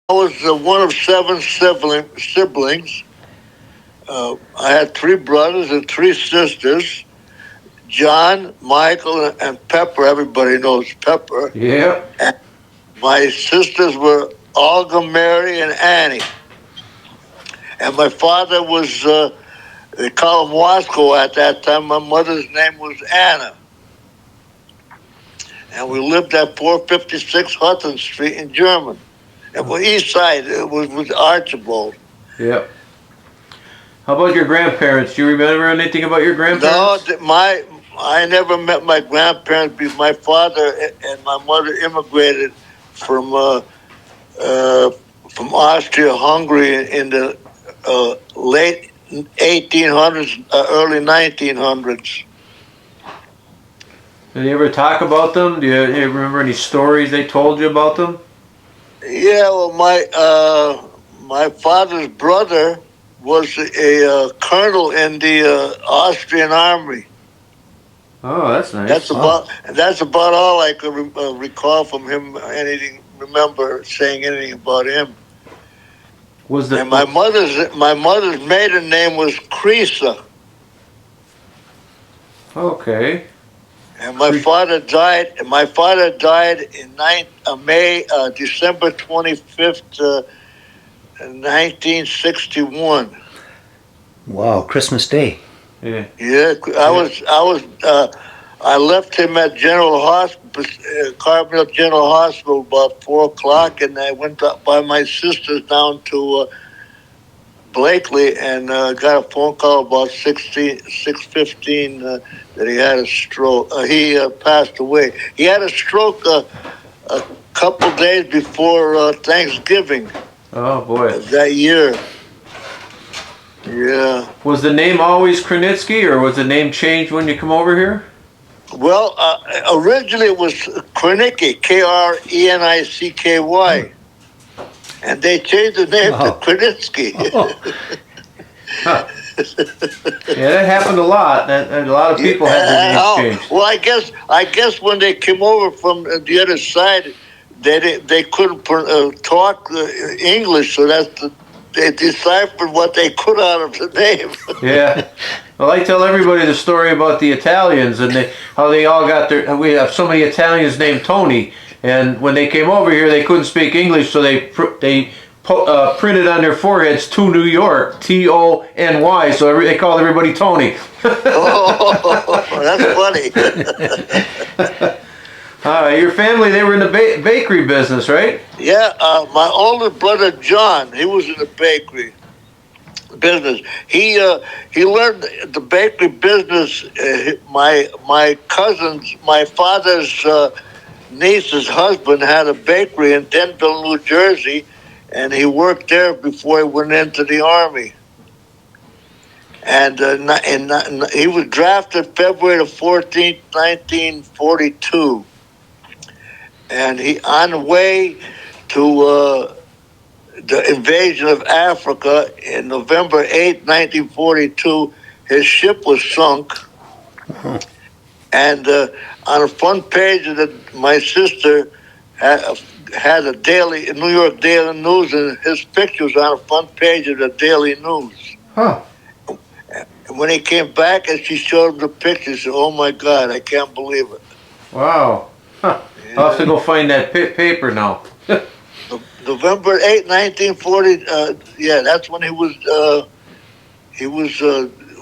I was one of seven siblings. I had three brothers and three sisters. John, Michael, and Pepper. Everybody knows Pepper. Yeah. And my sisters were Olga, Mary, and Annie. And my father was, they call him Wasco at that time. My mother's name was Anna. And we lived at 456 Hudson Street in German. And well, East Side, it was Archibald. Yeah. How about your grandparents? Do you remember anything about your No, grandparents? I never met my grandparents because my father and my mother immigrated from uh, from Austria, Hungary in the late 1800s, early 1900s. Did you ever talk about them? Do you remember any stories they told you about them? Yeah, well, my father's brother was a colonel in the Austrian army. Oh, that's nice. That's about all I could recall from him. Anything? Remember saying anything about him? Was And the my mother's maiden name was Creasa, okay? and my father died. My father died in December 25th, 1961. Wow, Christmas Day. Yeah. Yeah, I left him at General Hospital, Carbondale General Hospital, about 4 o'clock, and I went up by my sisters down to Blakely, and got a phone call about 6:15 that he had a stroke. He passed away. He had a stroke a couple days before Thanksgiving Oh boy. that year. Yeah. Was the name always Krenitsky, or was the name changed when you come over here? Well, originally it was Krennicky, Krenicky, and they changed the name to Krenitsky. Huh. Yeah, that happened a lot. That a lot of people had their names changed. Well, I guess when they came over from the other side, they couldn't talk English, so they deciphered what they could out of the name. Yeah. Well, I tell everybody the story about the Italians and how they all got their. We have so many Italians named Tony, and when they came over here, they couldn't speak English, so they printed on their foreheads "to New York," Tony. So they called everybody Tony. Oh, that's funny. Your family, they were in the bakery business, right? Yeah, my older brother John, he was in the bakery business. He learned the bakery business. My father's niece's husband had a bakery in Denville, New Jersey, and he worked there before he went into the army. And he was drafted February the 14th, 1942. And he on the way to the invasion of Africa in November 8, 1942, his ship was sunk. And on the front page of my sister had a New York Daily News, and his picture was on the front page of the Daily News. Huh. And when he came back and she showed him the picture, he said, "Oh my God, I can't believe it." Wow. Huh. I'll have to go find that paper now. November 8, 1940, yeah, that's when he was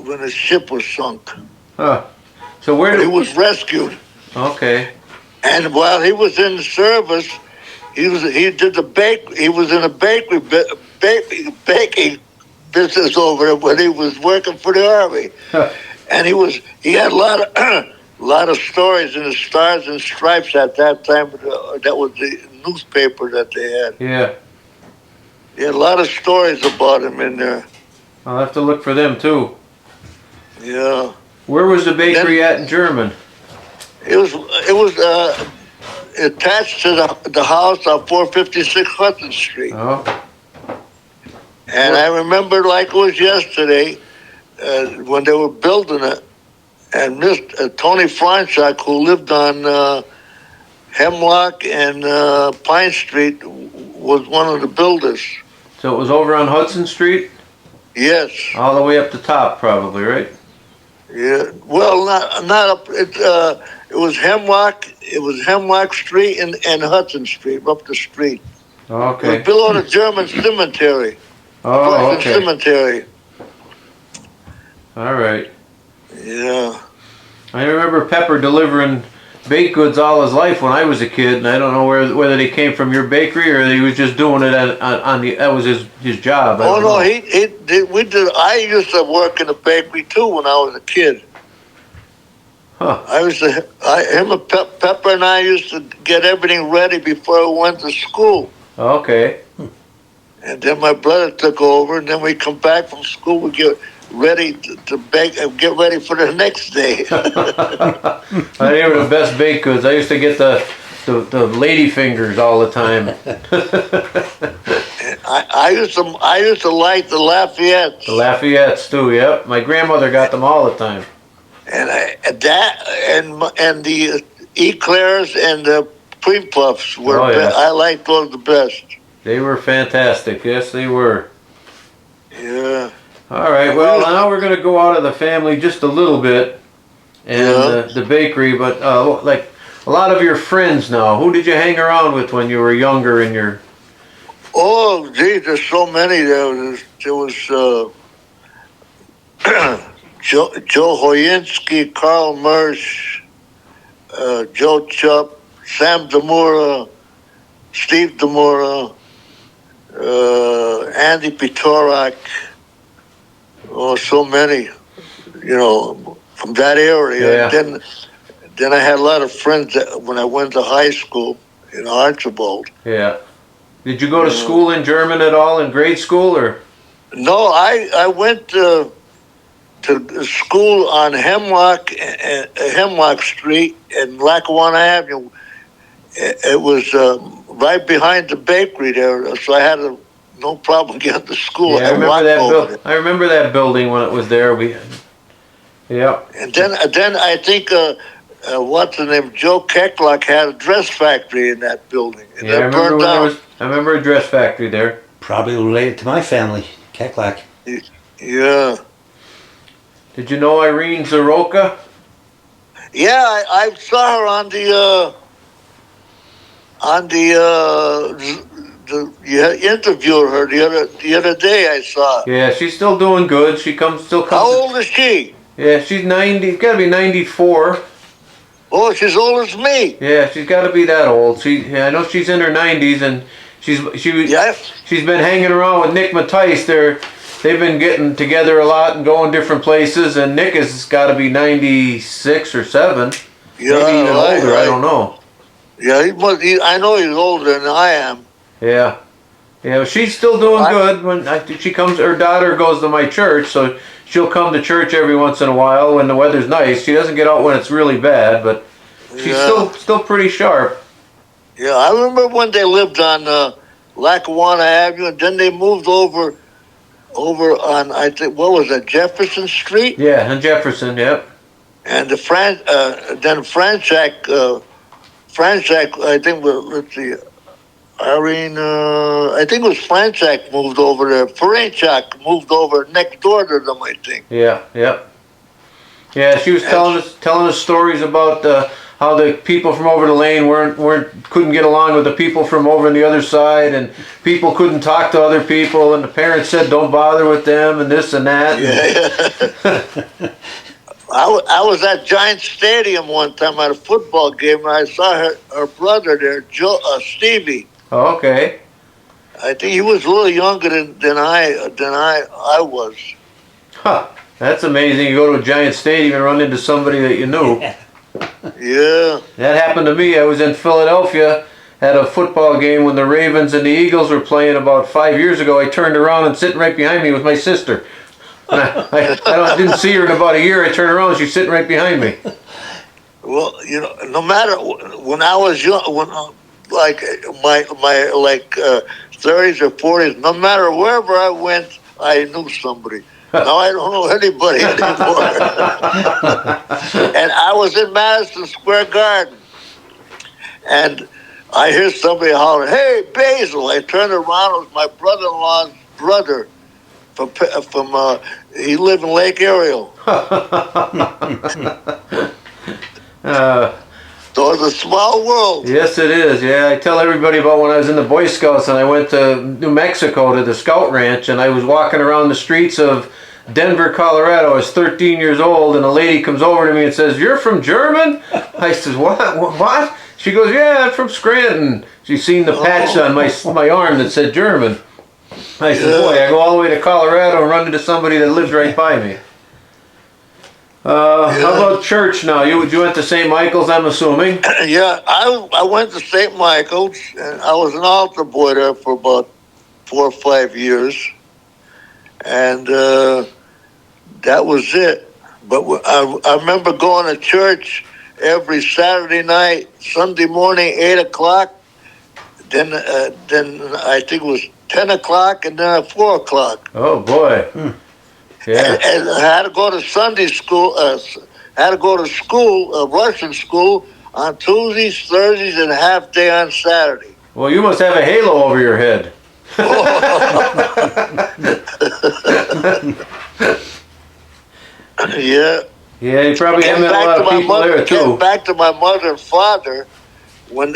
when his ship was sunk. Huh. So he was rescued. Okay. And while he was in the service, he was in a baking business over there when he was working for the army. Huh. And he had a lot of lot of stories in the Stars and Stripes at that time. That was the newspaper that they had. Yeah. He had a lot of stories about him in there. I'll have to look for them too. Yeah. Where was the bakery at in German? It was attached to the house on 456 Hudson Street. Oh. And I remember like it was yesterday when they were building it. And Mr. Tony Franchuk, who lived on Hemlock and Pine Street, was one of the builders. So it was over on Hudson Street? Yes. All the way up the top, probably, right? Yeah. Well, not up. It was Hemlock. It was Hemlock Street and Hudson Street, up the street. It Okay. was below the German cemetery. Oh, Prussian okay. cemetery. All right. Yeah. I remember Pepper delivering baked goods all his life when I was a kid, and I don't know whether they came from your bakery or he was just doing it on the, that was his job. Oh no, he did. We did. I used to work in the bakery too when I was a kid. Huh. Him and Pepper and I used to get everything ready before we went to school. Okay. And then my brother took over, and then we come back from school, we get ready to bake and get ready for the next day. They were the best baked goods. I used to get the lady fingers all the time. I used to like the Lafayette. The Lafayette's too. Yep. My grandmother got them all the time. And the eclairs and the pre-puffs were. Oh, yeah. I liked those the best. They were fantastic. Yes, they were. Yeah. All right. Well, now we're going to go out of the family just a little bit, and the bakery. But like a lot of your friends now, who did you hang around with when you were younger? In your Oh, geez, there's so many. There was Joe Hoyinski, Carl Mersch, Joe Chupp, Sam Demura, Steve Demura, Andy Pitorak. Oh, so many, from that area. Yeah. Then I had a lot of friends when I went to high school in Archibald. Yeah. Did you go to school in German at all in grade school or? No, I went to school on Hemlock Street and Lackawanna Avenue. It was right behind the bakery there, so I had no problem getting to school. Yeah, I remember that building when it was there. Yeah. And then I think what's the name? Joe Kecklock had a dress factory in that building. And I remember I remember a dress factory there. Probably related to my family, Keklak. Yeah. Did you know Irene Zaroka? Yeah, I saw her on you interviewed her the other day. I saw. Yeah, she's still doing good. Still comes. How old is she? Yeah, she's 90. Got to be 94. Oh, she's old as me. Yeah, she's got to be that old. I know she's in her 90s, and she's been hanging around with Nick Mattice. They've been getting together a lot and going different places. And Nick has got to be 96 or 7. Yeah, maybe even older. I don't know. Yeah, I know he's older than I am. Yeah. Yeah, she's still doing good. When she comes, her daughter goes to my church, so she'll come to church every once in a while when the weather's nice. She doesn't get out when it's really bad, but she's still pretty sharp. Yeah, I remember when they lived on Lackawanna Avenue, and then they moved over on, I think, what was that, Jefferson Street? Yeah, on Jefferson, yep. And then Franchak, I think, let's see, Irene, I think it was Franchak moved over there. Franchak moved over next door to them, I think. Yeah, yeah. Yeah, she was telling us stories about how the people from over the lane couldn't get along with the people from over on the other side, and people couldn't talk to other people, and the parents said don't bother with them, and this and that. Yeah. I was at Giant Stadium one time at a football game, and I saw her brother there, Stevie. Oh, okay. I think he was a little younger than I was. Huh. That's amazing. You go to a Giant Stadium and run into somebody that you knew. Yeah. That happened to me. I was in Philadelphia at a football game when the Ravens and the Eagles were playing about 5 years ago. I turned around and sitting right behind me was my sister. And I didn't see her in about a year. I turned around and she's sitting right behind me. Well, no matter when I was young, like my 30s or 40s, no matter wherever I went, I knew somebody. Now I don't know anybody anymore. And I was in Madison Square Garden, and I hear somebody holler, "Hey, Basil!" I turned around. It was my brother-in-law's brother from he lived in Lake Ariel. So it's a small world. Yes, it is. Yeah, I tell everybody about when I was in the Boy Scouts and I went to New Mexico to the Scout Ranch, and I was walking around the streets of Denver, Colorado. I was 13 years old, and a lady comes over to me and says, "You're from German?" I says, What? She goes, "Yeah, I'm from Scranton." She seen the patch on my arm that said German. I said, "Boy, I go all the way to Colorado and run into somebody that lives right by me." How about church now? You went to St. Michael's, I'm assuming? Yeah, I went to St. Michael's, and I was an altar boy there for about 4 or 5 years, and that was it. But I remember going to church every Saturday night, Sunday morning, 8 o'clock. Then I think it was 10 o'clock, and then at 4 o'clock. Oh boy. Yeah. And I had to go to Sunday school. Had to go to school, Russian school, on Tuesdays, Thursdays, and half day on Saturday. Well, you must have a halo over your head. Yeah. Yeah, you probably have met a lot of people there too. Back to my mother and father, when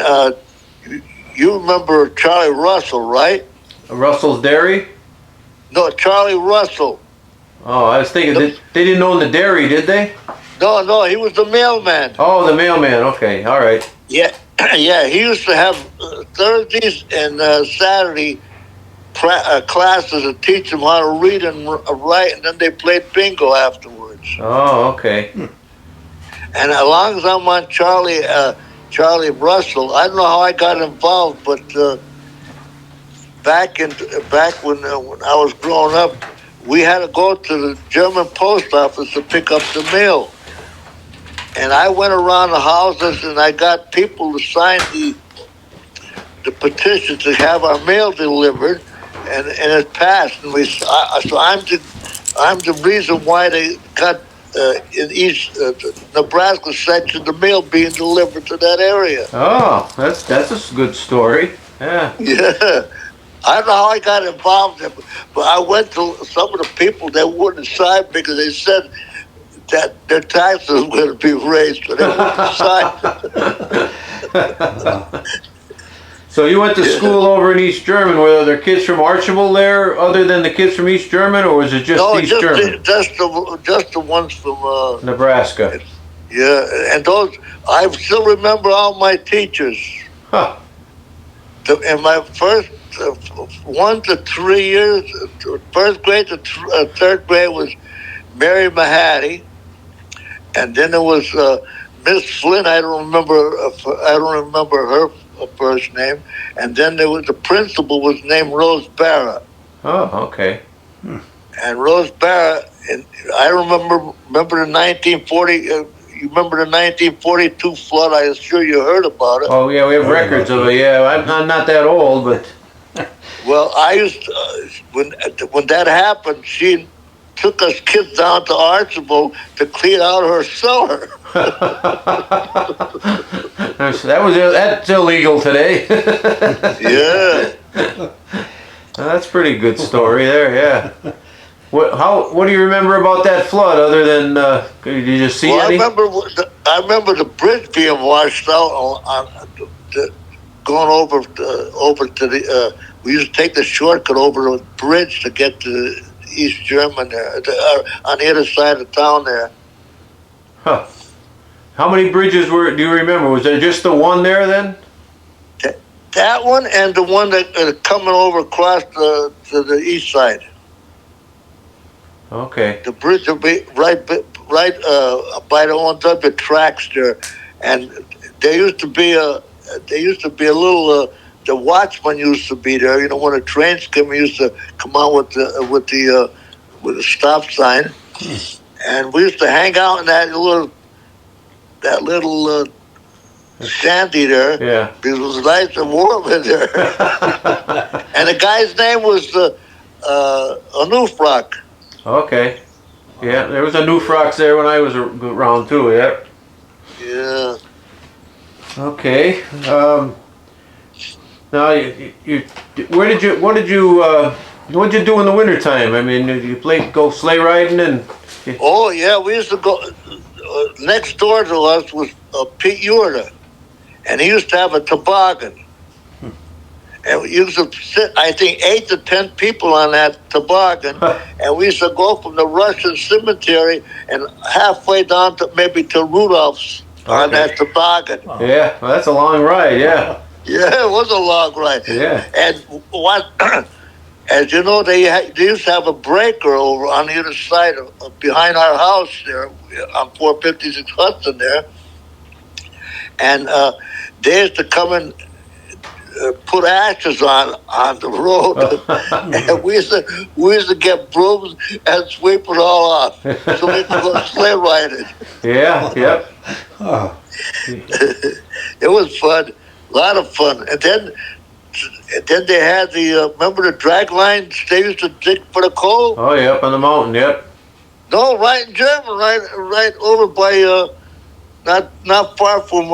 you remember Charlie Russell, right? Russell's Dairy? No, Charlie Russell. Oh, I was thinking they didn't own the dairy, did they? No, he was the mailman. Oh, the mailman. Okay, all right. Yeah, yeah. He used to have Thursdays and Saturday classes to teach them how to read and write, and then they played bingo afterwards. Oh, okay. And as long as I'm on Charlie Russell, I don't know how I got involved, but back when I was growing up, we had to go to the German post office to pick up the mail. And I went around the houses and I got people to sign the petition to have our mail delivered, and it passed. And so I'm the reason why they got in East Nebraska section the mail being delivered to that area. Oh, that's a good story. Yeah. Yeah. I don't know how I got involved in it, but I went to some of the people that wouldn't sign because they said that their taxes were going to be raised, but they wouldn't sign. So you went to school over in East German. Were there kids from Archibald there other than the kids from East German, or was it just East German? Just the ones from Nebraska. Yeah, and those, I still remember all my teachers. Huh. In my first 1 to 3 years, first grade to third grade was Mary Mahatty, and then there was Miss Flynn. I don't remember her first name, and then there was the principal was named Rose Barra. Oh, okay. And Rose Barra, and I remember the 1940. You remember the 1942 flood? I'm sure you heard about it. Oh yeah, we have records of it. Yeah, I'm not that old, but. Well, I used to, when that happened, she took us kids down to Archibald to clean out her cellar. That's illegal today. Yeah. That's a pretty good story there. Yeah. What do you remember about that flood? Other than did you just see any? I remember the bridge being washed out going over to the. We used to take the shortcut over the bridge to get to East German there, on the other side of town there. Huh. How many bridges do you remember? Was there just the one there then? That one and the one that coming over across to the east side. Okay. The bridge will be right by the OW tracks there, and there used to be a little. The watchman used to be there. You know, when the trains come, he used to come out with the stop sign, and we used to hang out in that little shanty there. Yeah. Because it was nice and warm in there. And the guy's name was Anufrak. Okay. Yeah, there was a New Frocks there when I was around too. Yeah. Yeah. Okay. Now, what did you do in the wintertime? I mean, did you go sleigh riding and? Oh yeah, we used to go. Next door to us was Pete Ewerter, and he used to have a toboggan. And we used to sit, I think, 8 to 10 people on that toboggan, and we used to go from the Russian cemetery and halfway down to maybe to Rudolph's on that toboggan. Yeah, well, that's a long ride. Yeah. Yeah, it was a long ride. Yeah. And what, as you know, they used to have a breaker over on the other side of behind our house there on 456 Hudson there, and they used to come and put ashes on the road, and we used to get brooms and sweep it all off, so we could go sleigh riding. Yeah. Yep. Oh, It was fun, a lot of fun. And then they had the remember the drag lines they used to dig for the coal? Oh, yeah, up on the mountain. Yep. No, right in German, right over by not far from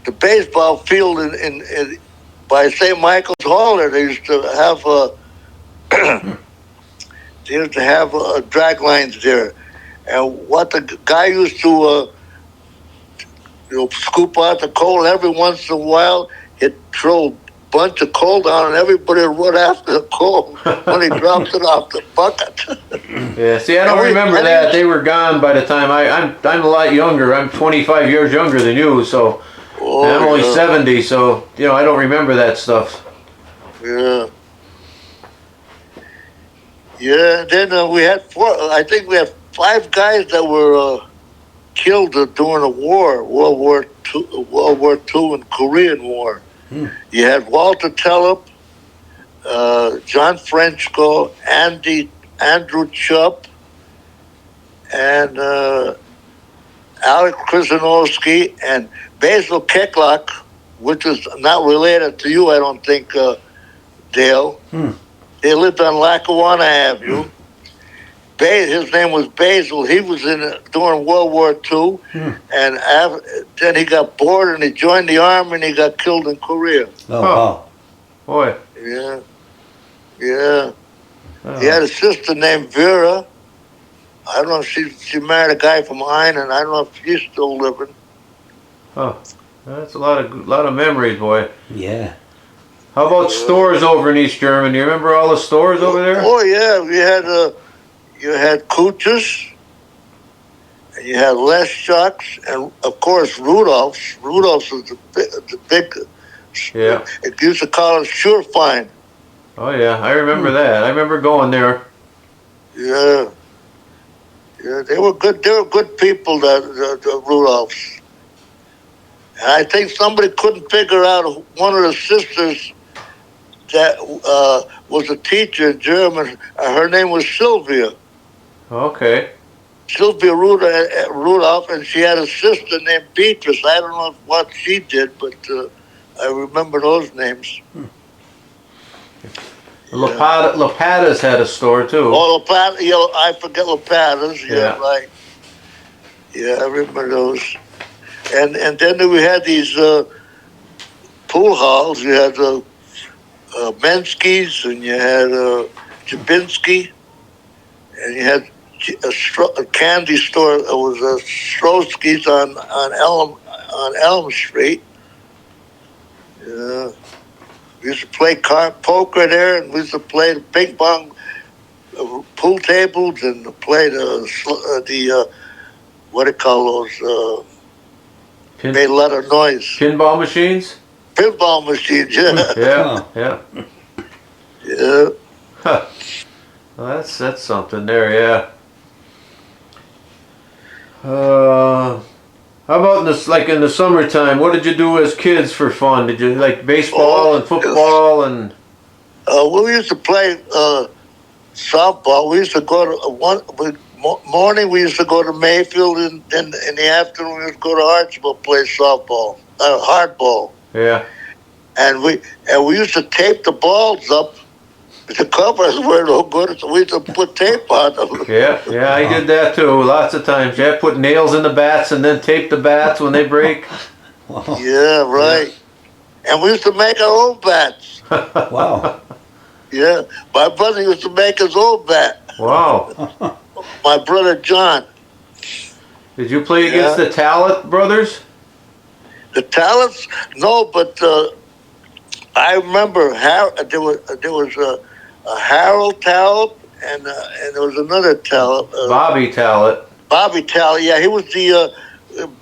the baseball field in by St. Michael's Hall. There, they used to have drag lines there, and what the guy used to scoop out the coal every once in a while. He'd throw a bunch of coal down, and everybody would run after the coal when he drops it off the bucket. Yeah. See, I don't remember that. They were gone by the time I'm a lot younger. I'm 25 years younger than you, so. Oh, I'm only 70, so I don't remember that stuff. Yeah. Yeah. And then we had I think we had 5 guys that were killed during the war, World War II, and Korean War. You had Walter Tellup, John Frenchko, Andrew Chubb, and Alex Krasinowski, and Basil Krenitsky, which is not related to you, I don't think, Dale. They lived on Lackawanna Avenue. His name was Basil. He was during World War II, and then he got bored and he joined the army and he got killed in Korea. oh, wow. Boy. Yeah. Yeah. Oh. He had a sister named Vera. I don't know if she married a guy from Einan. I don't know if she's still living. Oh, that's a lot of memories, boy. Yeah. How about stores over in East Germany? You remember all the stores over there? Oh yeah, you had Kuch's, and you had Leschuk's, and of course Rudolph's. Rudolph's was the big. Yeah. It used to call it Surefine. Oh yeah, I remember that. I remember going there. Yeah. Yeah, they were good. They were good people, the Rudolphs. And I think somebody couldn't figure out one of the sisters that was a teacher in German. Her name was Sylvia. Okay. Sylvia Rudolph, and she had a sister named Beatrice. I don't know what she did, but I remember those names. Lapata's had a store too. Oh, Lapata, I forget Lapata's. Yeah, right. Yeah, I remember those. And then we had these pool halls. You had Mensky's, and you had Jabinski, and you had a candy store. It was Strosky's on Elm Street. Yeah. We used to play poker there, and we used to play the ping pong pool tables and play the what do you call those? Made a lot of noise. Pinball machines? Pinball machines, yeah. Yeah. Yeah. Huh. Well, that's something there, yeah. How about in the summertime? What did you do as kids for fun? Did you like baseball and football and? We used to play softball. We used to go to morning. We used to go to Mayfield, and then in the afternoon we used to go to Archibald play softball, hardball. Yeah. And we used to tape the balls up. The covers were no good, so we used to put tape on them. Yeah, I did that too. Lots of times. Yeah, put nails in the bats and then tape the bats when they break. Yeah, right. and we used to make our own bats. Wow. Yeah, my brother used to make his own bat. Wow. My brother John. Did you play against Yeah. the Talent brothers? The talents? No, but I remember there was a Harold Talent and there was another Talent. Bobby Talent. Bobby Talent. Yeah, he was the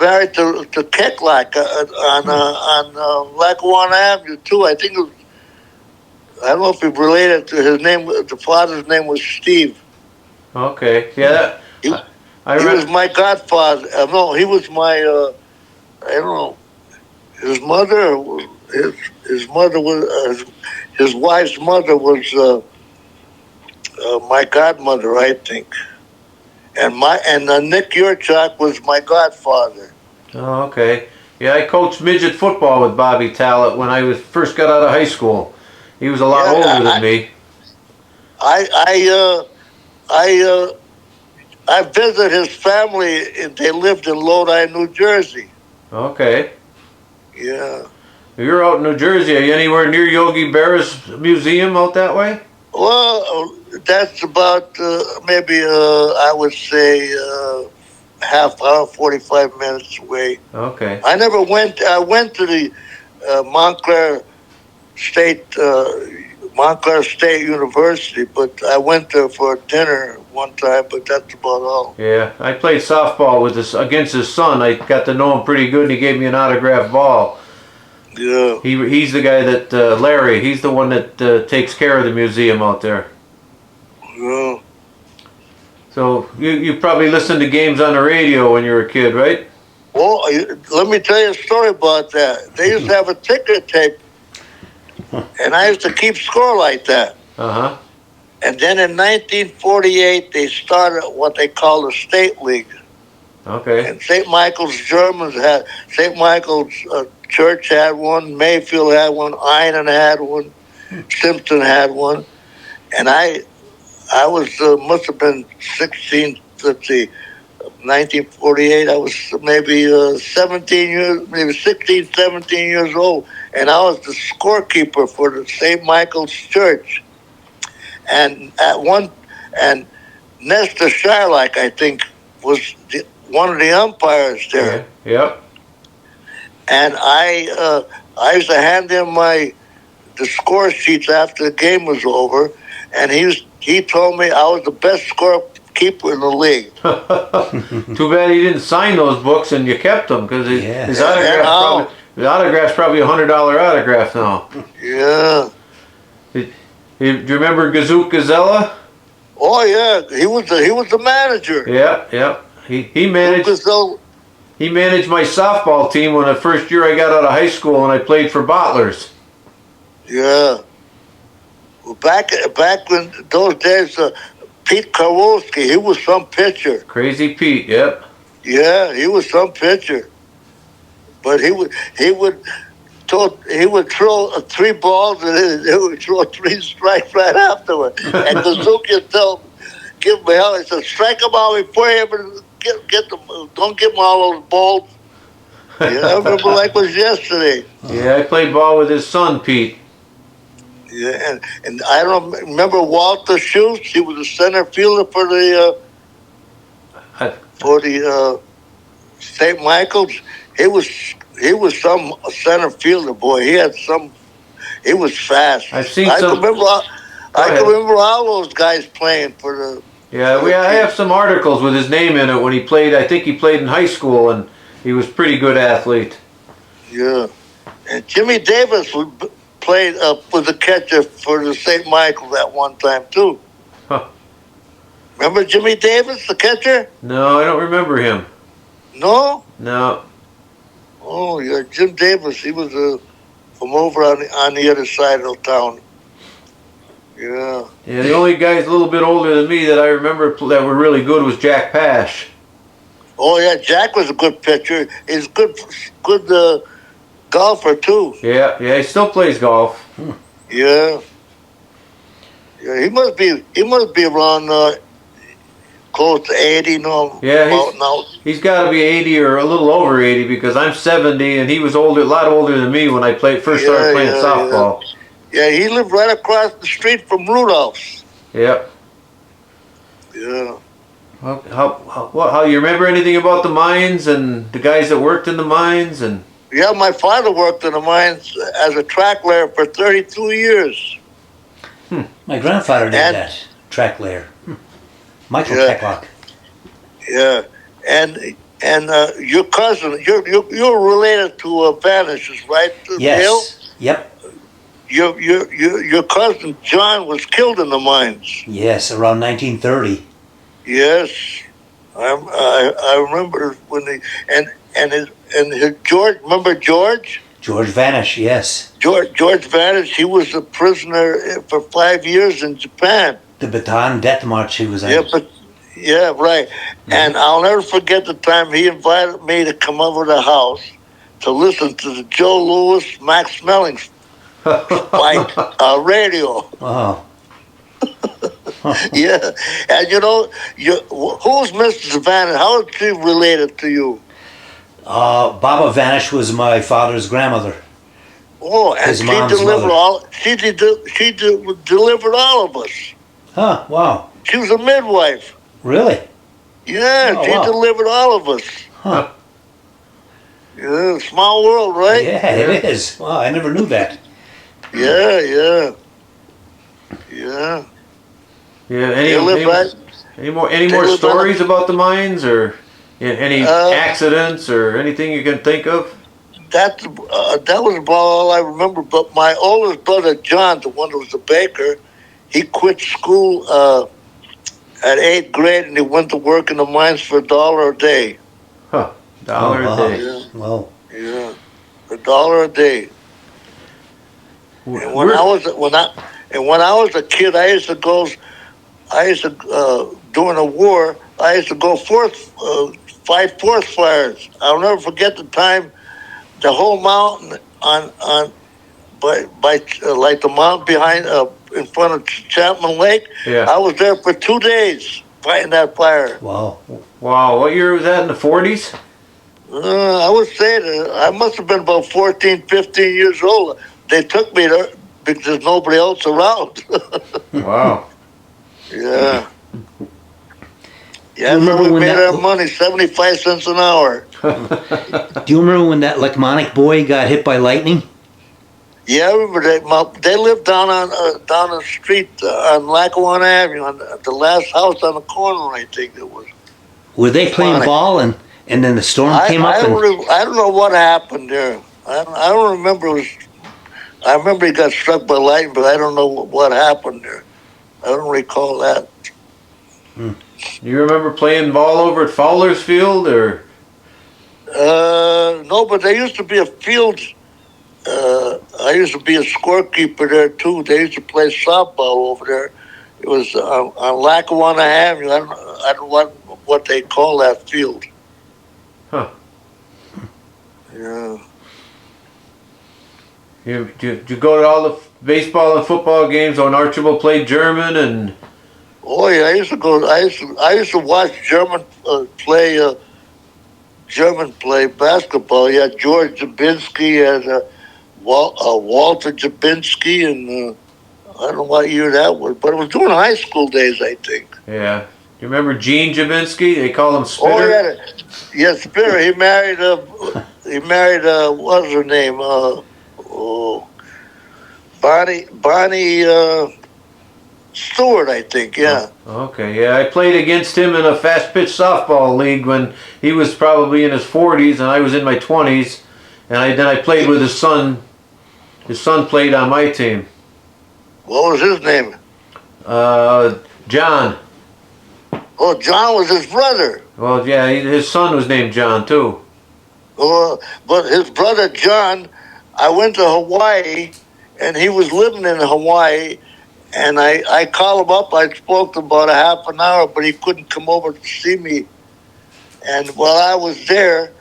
married to Kecklock on Lackawanna Avenue too. I think it was, I don't know if he related to his name. The father's name was Steve. Okay. Yeah. He, I he was remember. my godfather. No, he was my. I don't know. His mother. His mother was his wife's mother was my godmother, I think. And Nick Yurchak was my godfather. Oh, okay. Yeah, I coached midget football with Bobby Talent when I was first got out of high school. He was a lot Yeah, older than me. I visited his family. And they lived in Lodi, New Jersey. Okay. Yeah. You're out in New Jersey. Are you anywhere near Yogi Berra's museum out that way? Well, that's about maybe I would say half hour, 45 minutes away. Okay. I never went. I went to the Montclair State Montclair State University, but I went there for dinner one time. But that's about all. Yeah, I played softball with against his son. I got to know him pretty good, and he gave me an autographed ball. Yeah. He's the guy that Larry. He's the one that takes care of the museum out there. Yeah. So you probably listened to games on the radio when you were a kid, right? Well, let me tell you a story about that. They used to have a ticker tape, and I used to keep score like that. Uh-huh. And then in 1948, they started what they call the State League. Okay. And St. Michael's Germans had, St. Michael's Church had one, Mayfield had one, Einen had one, Simpson had one. And I was, must have been 16, let's see, 1948, I was maybe 17 years, maybe 16, 17 years old. And I was the scorekeeper for the St. Michael's Church. And and Nestor Shylock, I think, was one of the umpires there. Yeah. Yep. And I used to hand him the score sheets after the game was over, and he told me I was the best scorekeeper in the league. Too bad he didn't sign those books and you kept them because his autograph's probably $100 autograph now. Yeah. Do you remember Gazook Gazella? Oh yeah, he was the manager. Yeah. He managed my softball team when the first year I got out of high school and I played for Bottlers. Yeah. Well, back when those days, Pete Kowalski, he was some pitcher. Crazy Pete, yep. Yeah, he was some pitcher. But he would throw 3 balls and he would throw 3 strikes right afterward. And Kazuki would give him hell. He said, strike him out before you ever get them. Don't give him all those balls. Yeah, I remember like it was yesterday. Yeah, I played ball with his son, Pete. Yeah, and I don't remember Walter Schultz. He was a center fielder for the St. Michael's. He was some center fielder, boy. He was fast. I've seen I some. can remember all those guys playing for the. Yeah, I have some articles with his name in it when he played. I think he played in high school, and he was a pretty good athlete. Yeah, and Jimmy Davis played was a catcher for the St. Michael's at one time too. Huh. Remember Jimmy Davis, the catcher? No, I don't remember him. No. No. Oh yeah, Jim Davis. He was from over on the other side of town. Yeah. Yeah, the only guys a little bit older than me that I remember that were really good was Jack Pash. Oh yeah, Jack was a good pitcher. He's good golfer too. Yeah, he still plays golf. Yeah. Yeah, he must be around close to 80, no? Yeah, about now. he's got to be 80 or a little over 80 because I'm 70 and he was older, a lot older than me when I first started playing softball. Yeah, he lived right across the street from Rudolph's. Yep. Yeah. How you remember anything about the mines and the guys that worked in the mines and? Yeah, my father worked in the mines as a track layer for 32 years. My grandfather did that, track layer. Michael Kecklock. Yeah, and your cousin, you're related to Vanishes, right? Yes. Dale? Yep. Your cousin John was killed in the mines. Yes, around 1930. Yes, I remember when his George. Remember George? George Vanish, yes. George Vanish. He was a prisoner for 5 years in Japan. The Bataan Death March he was at. Yeah, right. Mm-hmm. And I'll never forget the time he invited me to come over to the house to listen to the Joe Louis, Max Smelling fight radio. Oh. Yeah, and who's Mrs. Vanish? How is she related to you? Baba Vanish was my father's grandmother. Oh, and she delivered delivered all of us. Huh? Wow. She was a midwife. Really? Yeah, she delivered all of us. Huh? Yeah, small world, right? Yeah, it is. Wow, I never knew that. Yeah. Any more stories about the mines or any accidents or anything you can think of? That was about all I remember. But my oldest brother John, the one that was a baker, he quit school at 8th grade and he went to work in the mines for $1 a day. Huh? $1 a day. Yeah. Wow. Yeah, $1 a day. And when I was a kid, I used to during the war, I used to go fight forest fires. I'll never forget the time, the whole mountain by like the mountain behind in front of Chapman Lake. Yeah. I was there for 2 days fighting that fire. Wow. What year was that, in the 40s? I would say that I must have been about 14, 15 years old. They took me there because there's nobody else around. Wow. Yeah. Yeah, so we made our money, 75 cents an hour. Do you remember when that Lackawanna boy got hit by lightning? Yeah, I remember that. They lived down the street on Lackawanna Avenue, on the last house on the corner, I think it was. Were they playing ball and then the storm came up? I don't know what happened there. I don't remember. I remember he got struck by lightning, but I don't know what happened there. I don't recall that. Do you remember playing ball over at Fowler's Field, or? No, but there used to be a field. I used to be a scorekeeper there too. They used to play softball over there. It was on Lackawanna Avenue. I don't know what they call that field. Huh. Yeah. Did you go to all the baseball and football games when Archibald played German and? Oh yeah, I used to go. I used to watch German play basketball. Yeah, George Jabinski and Walter Jabinski, and I don't know what year that was, but it was during high school days, I think. Yeah. You remember Gene Jabinski? They call him Spitter. Oh yeah, Spitter. He married what's her name? Bonnie Stewart, I think. Yeah. Okay. Yeah, I played against him in a fast pitch softball league when he was probably in his 40s and I was in my 20s, and then I played with his son. His son played on my team. What was his name? John. Oh, John was his brother. Well, yeah, his son was named John too. But his brother John, I went to Hawaii, and he was living in Hawaii, and I called him up. I spoke to him about a half an hour, but he couldn't come over to see me. And while I was there,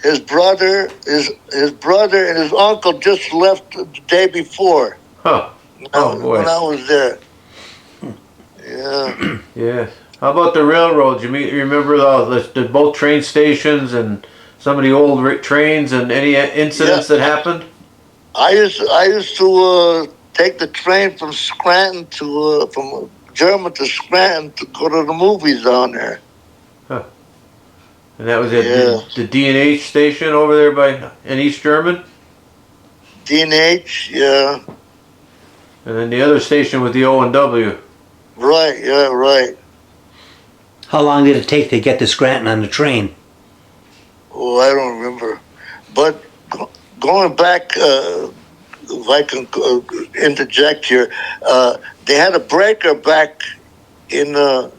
his brother and his uncle just left the day before. Huh. Oh boy. When I was there. Yeah. Yeah. How about the railroads? You remember the both train stations and some of the old trains and any incidents that happened? I used to take the train from Scranton from German to Scranton to go to the movies down there. Huh. And that was at Yeah, the D&H station over there in East German? D&H. Yeah, And then the other station was the O&W. right. Yeah, right. How long did it take to get to Scranton on the train? Oh, I don't remember. But going back, if I can interject here, they had a breaker back in on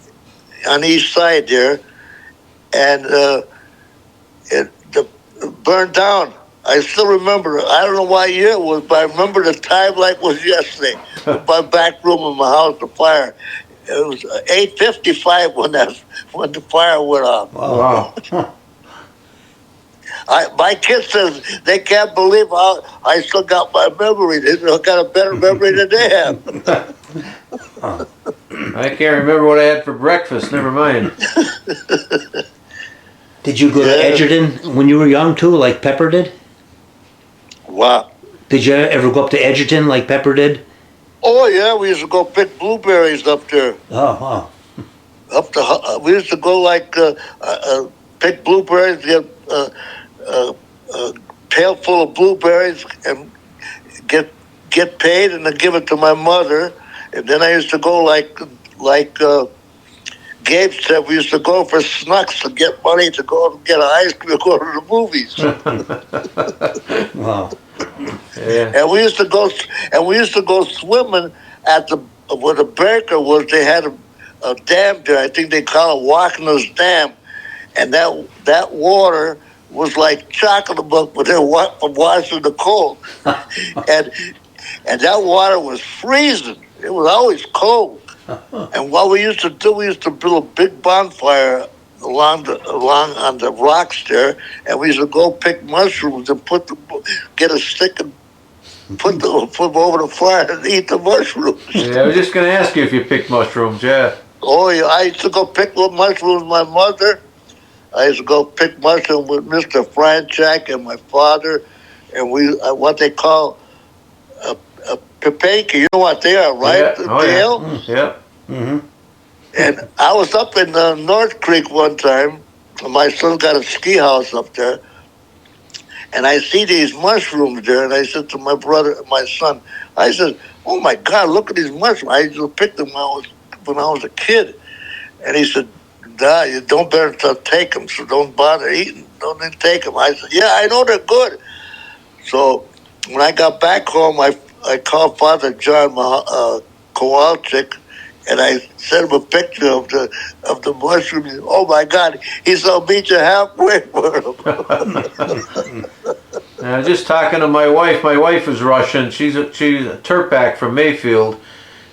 the east side there, and it burned down. I still remember. I don't know what year it was, but I remember the time like it was yesterday. My back room in my house, the fire. It was 8:55 when the fire went off. Wow. My kids says they can't believe how I still got my memory. They got a better memory than they have. I can't remember what I had for breakfast, never mind. Did you go to Edgerton when you were young too, like Pepper did? Wow. Did you ever go up to Edgerton like Pepper did? Oh yeah, we used to go pick blueberries up there. Oh, We used to go like pick blueberries, get a pail full of blueberries, and get paid, and then give it to my mother. And then I used to go like Gabe said, we used to go for snucks to get money to go and get ice cream to go to the movies. wow. Yeah. And we used to go swimming at where the breaker was. They had a dam there. I think they call it Wagner's Dam, and that water was like chocolate milk, but they're from washing the cold, and that water was freezing. It was always cold. And what we used to do, we used to build a big bonfire along on the rocks there, and we used to go pick mushrooms and get a stick and put them over the fire and eat the mushrooms. Yeah, I was just going to ask you if you picked mushrooms, yeah. Oh yeah, I used to go pick little mushrooms with my mother. I used to go pick mushrooms with Mr. Franchak and my father, and what they call a pepanka. You know what they are, right? Yeah. Oh, Dale? Yeah. Mm-hmm. And I was up in North Creek one time. My son got a ski house up there. And I see these mushrooms there. And I said to my brother, my son, I said, oh, my God, look at these mushrooms. I used to pick them when I was a kid. And he said, nah, you don't better take them, so don't bother eating. Don't even take them. I said, yeah, I know they're good. So when I got back home, I called Father John Kowalczyk, and I sent him a picture of the mushrooms. Oh my God! He said, "I'll meet you halfway for them." I was just talking to my wife. My wife is Russian. She's a Turpak from Mayfield,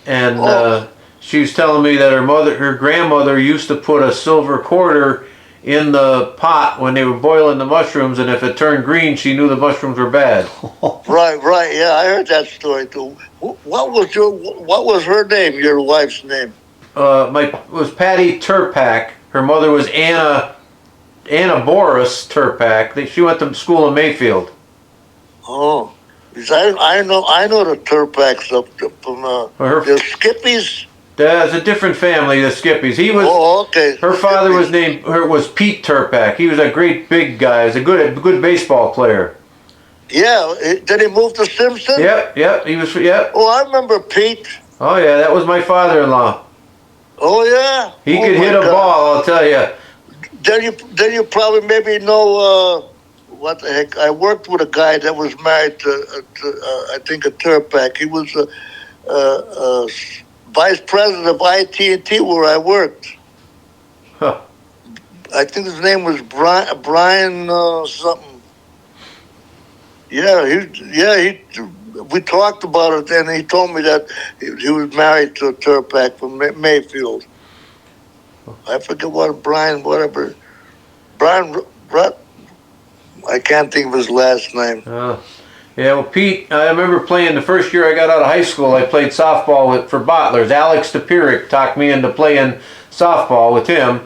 and she was telling me that her grandmother used to put a silver quarter in the pot when they were boiling the mushrooms, and if it turned green, she knew the mushrooms were bad. Right. Yeah, I heard that story too. What was her name? Your wife's name? It was Patty Turpak. Her mother was Anna Boris Turpak. She went to school in Mayfield. Oh, I know the Turpaks up from the Skippies. It's a different family, the Skippies. He was. Oh, okay. Her father was Pete Turpak. He was a great big guy. He was a good baseball player. Yeah, did he move to Simpson? Yep. He was. Yep. Oh, I remember Pete. Oh yeah, that was my father-in-law. Oh yeah. He could hit a ball, I'll tell you. Then you probably maybe know what the heck. I worked with a guy that was married to I think a Turpak. He was vice president of IT&T where I worked. Huh. I think his name was Brian something. Yeah, we talked about it, and he told me that he was married to a Turpak from Mayfield. I forget Brian I can't think of his last name. Yeah, well, Pete, I remember playing the first year I got out of high school. I played softball for Bottlers. Alex DePirick talked me into playing softball with him,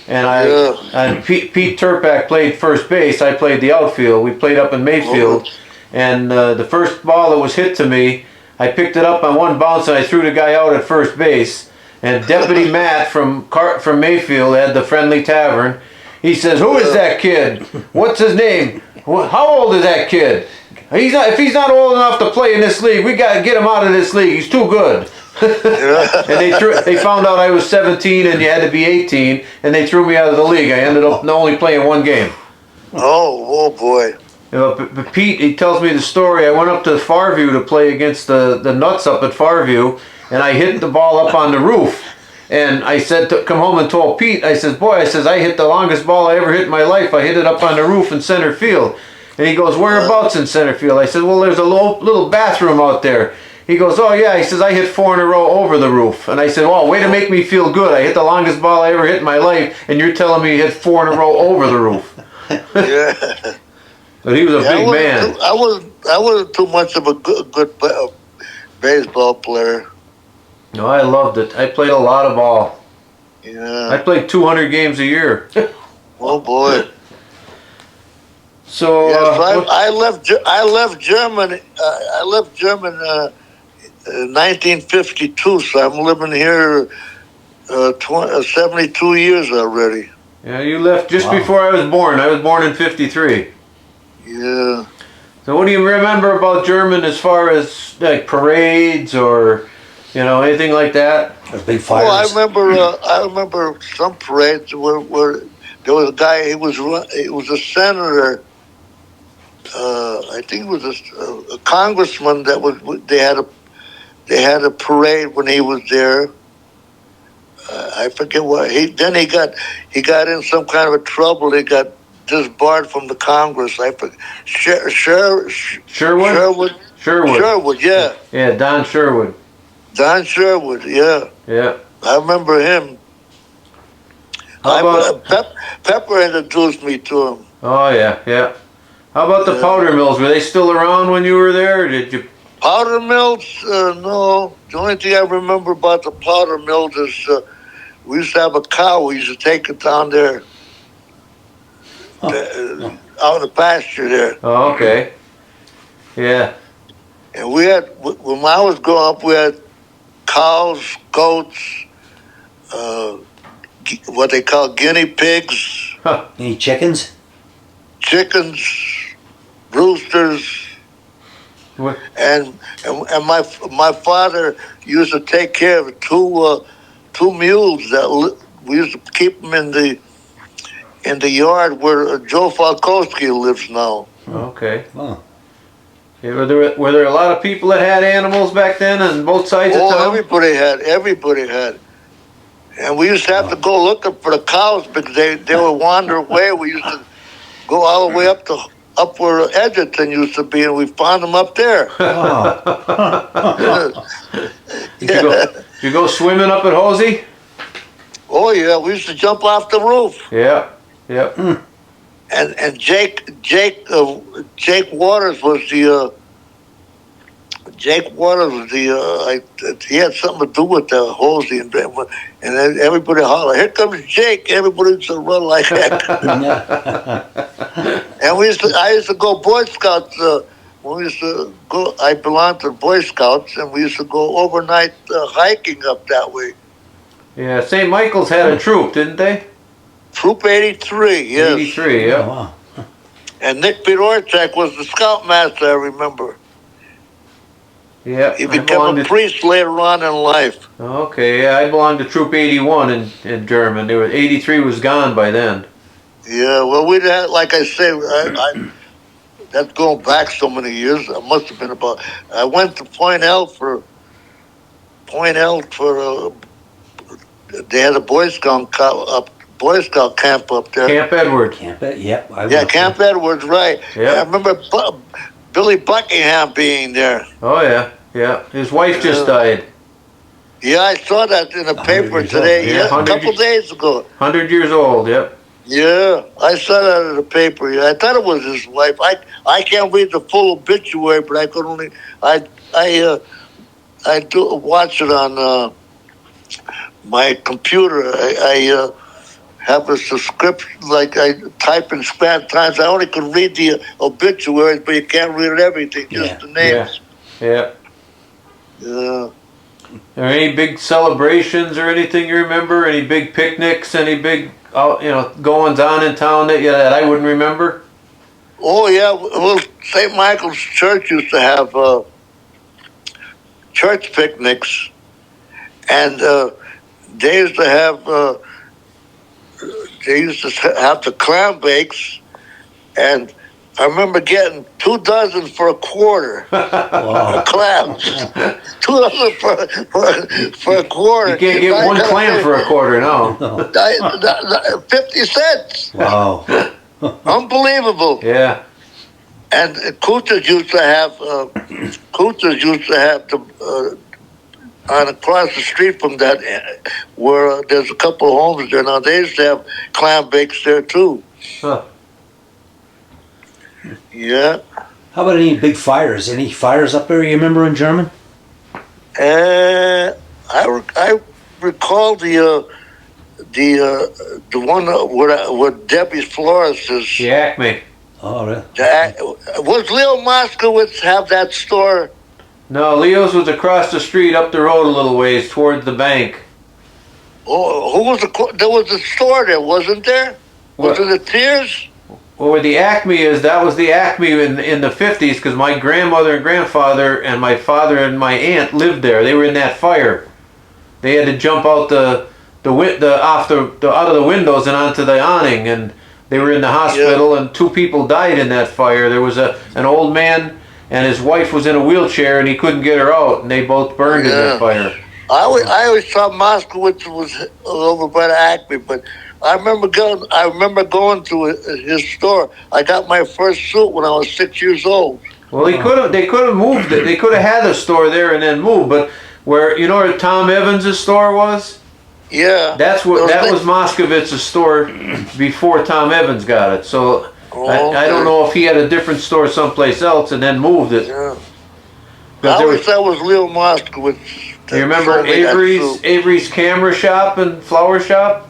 and Yeah. Pete Turpak played first base. I played the outfield. We played up in Mayfield, and the first ball that was hit to me, I picked it up on one bounce and I threw the guy out at first base. And Deputy Matt from Mayfield had the Friendly Tavern. He says, "Who is that kid? What's his name? How old is that kid? If he's not old enough to play in this league, we got to get him out of this league. He's too good." And they found out I was 17 and you had to be 18, and they threw me out of the league. I ended up only playing one game. Oh boy. But Pete, he tells me the story. I went up to Farview to play against the Nuts up at Farview, and I hit the ball up on the roof. And I said, come home and told Pete, I said, boy, I hit the longest ball I ever hit in my life. I hit it up on the roof in center field. And he goes, whereabouts in center field? I said, well, there's a little bathroom out there. He goes, oh yeah. He says, I hit 4 in a row over the roof. And I said, well, way to make me feel good. I hit the longest ball I ever hit in my life, and you're telling me you hit 4 in a row over the roof. Yeah. But he was a big man. I wasn't too much of a good baseball player. No, I loved it. I played a lot of ball. Yeah. I played 200 games a year. Oh boy. So, I left Germany. I left Germany in 1952. So I'm living here 72 years already. yeah, you left just before I was born. I was born in 53. Yeah. So what do you remember about German as far as like parades or, anything like that? Or big fires. Well, I remember some parades where there was a guy. He was a senator. I think it was a congressman that was. They had a parade when he was there. I forget what he got in some kind of a trouble. He got disbarred from the Congress. I forget. Sherwood. Sherwood, yeah. Yeah, Don Sherwood. Don Sherwood, yeah. Yeah. I remember him. Pepper introduced me to him. Oh yeah, yeah. How about the powder mills? Were they still around when you were there, or did you? Powder mills? No. The only thing I remember about the powder mills is we used to have a cow. We used to take it down there, out in the pasture there. Oh, okay. Yeah. And we had, when I was growing up, we had cows, goats, what they call guinea pigs. Huh. Any chickens? Chickens, roosters, What? and my father used to take care of two mules that we used to keep them in the yard where Joe Falkowski lives now. Okay. Oh. Yeah, were there a lot of people that had animals back then on both sides of town? Everybody had. And we used to have to go looking for the cows because they would wander away. We used to go all the way up where Edgerton used to be, and we found them up there. Oh. Did you go swimming up at Hosey? Oh yeah, we used to jump off the roof. Yeah. Yep. And Jake Waters was the he had something to do with the Hosey, and then everybody hollered, "Here comes Jake!" Everybody used to run like heck. And I used to go Boy Scouts. When we used to go, I belonged to the Boy Scouts, and we used to go overnight hiking up that way. Yeah, St. Michael's had a troop, didn't they? Troop 83, yes. 83, yeah. Oh, wow. And Nick Pidorchak was the scoutmaster, I remember. Yeah. He became a priest later on in life. Okay, yeah, I belonged to Troop 81 in German. 83 was gone by then. Yeah, well, we had, like I say, that's going back so many years. It must have been about. I went to Point L for. They had a Boy Scout camp up there. Camp Edward. Yep. Camp Edwards, right. Yeah. I remember Billy Buckingham being there. Oh yeah, yeah. His wife just died. Yeah, I saw that in the paper today. Yeah, A couple days ago. 100 years old. Yep. Yeah, I saw that in the paper. Yeah, I thought it was his wife. I can't read the full obituary, but I could only I I do watch it on my computer. I have a subscription, like I type in Spanish times. I only could read the obituaries, but you can't read everything, just Yeah. the Yeah. names. Yeah. Yeah. Are any big celebrations or anything you remember? Any big picnics? Any big, goings on in town that I wouldn't remember? Oh yeah. Well, St. Michael's Church used to have church picnics, and they used to have the clam bakes, and I remember getting 2 dozen for a quarter. Wow. Clams. 2 dozen for a quarter. You can't get one clam for a quarter, no. No. 50 cents. Wow. Unbelievable. Yeah. And Couters used to have on across the street from that, where there's a couple of homes there now. They used to have clam bakes there too. Huh. Yeah. How about any big fires? Any fires up there you remember in German? I recall the one where Debbie's Florist is. The Acme. Oh, really? Was Leo Moskowitz have that store? No, Leo's was across the street up the road a little ways towards the bank. Oh, who was there was a store there, wasn't there? Was it the Tears? Well, where the Acme is, that was the Acme in the 50s because my grandmother and grandfather and my father and my aunt lived there. They were in that fire. They had to jump out out of the windows and onto the awning, and they were in the hospital, and 2 people died in that fire. There was an old man and his wife was in a wheelchair and he couldn't get her out, and they both burned in that fire. I always thought Moskowitz was over by the Acme, but I remember going to his store. I got my first suit when I was 6 years old. Well, they could have moved it. They could have had a store there and then moved, but where Tom Evans' store was? Yeah. That was Moskowitz's store before Tom Evans got it. So I don't know if he had a different store someplace else and then moved it. Yeah. I always thought it was Leo Moskowitz. You remember Avery's camera shop and flower shop?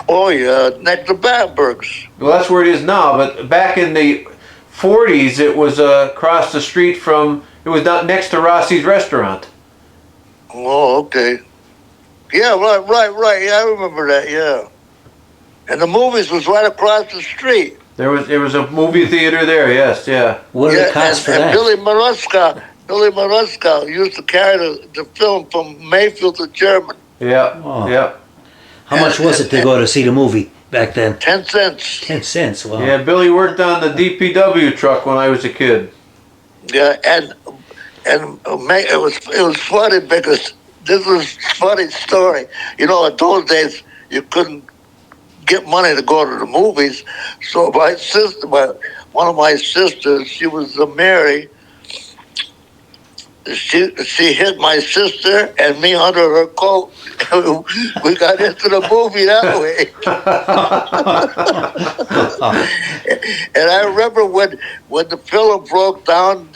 Oh yeah, next to Badberg's. Well, that's where it is now. But back in the 40s, it was across the street from. It was not next to Rossi's restaurant. Oh, okay. Yeah, right. Yeah, I remember that. Yeah. And the movies was right across the street. There was a movie theater there. Yes, yeah. What are the costs for that? Billy Maruska used to carry the film from Mayfield to German. Yeah, yeah. How much was it to go to see the movie back then? 10 cents. 10 cents. Wow. Yeah, Billy worked on the DPW truck when I was a kid. Yeah, and it was funny because this was a funny story. In those days you couldn't get money to go to the movies, so my sister, one of my sisters, she was Mary. She hid my sister and me under her coat. We got into the movie that way. And I remember when the film broke down,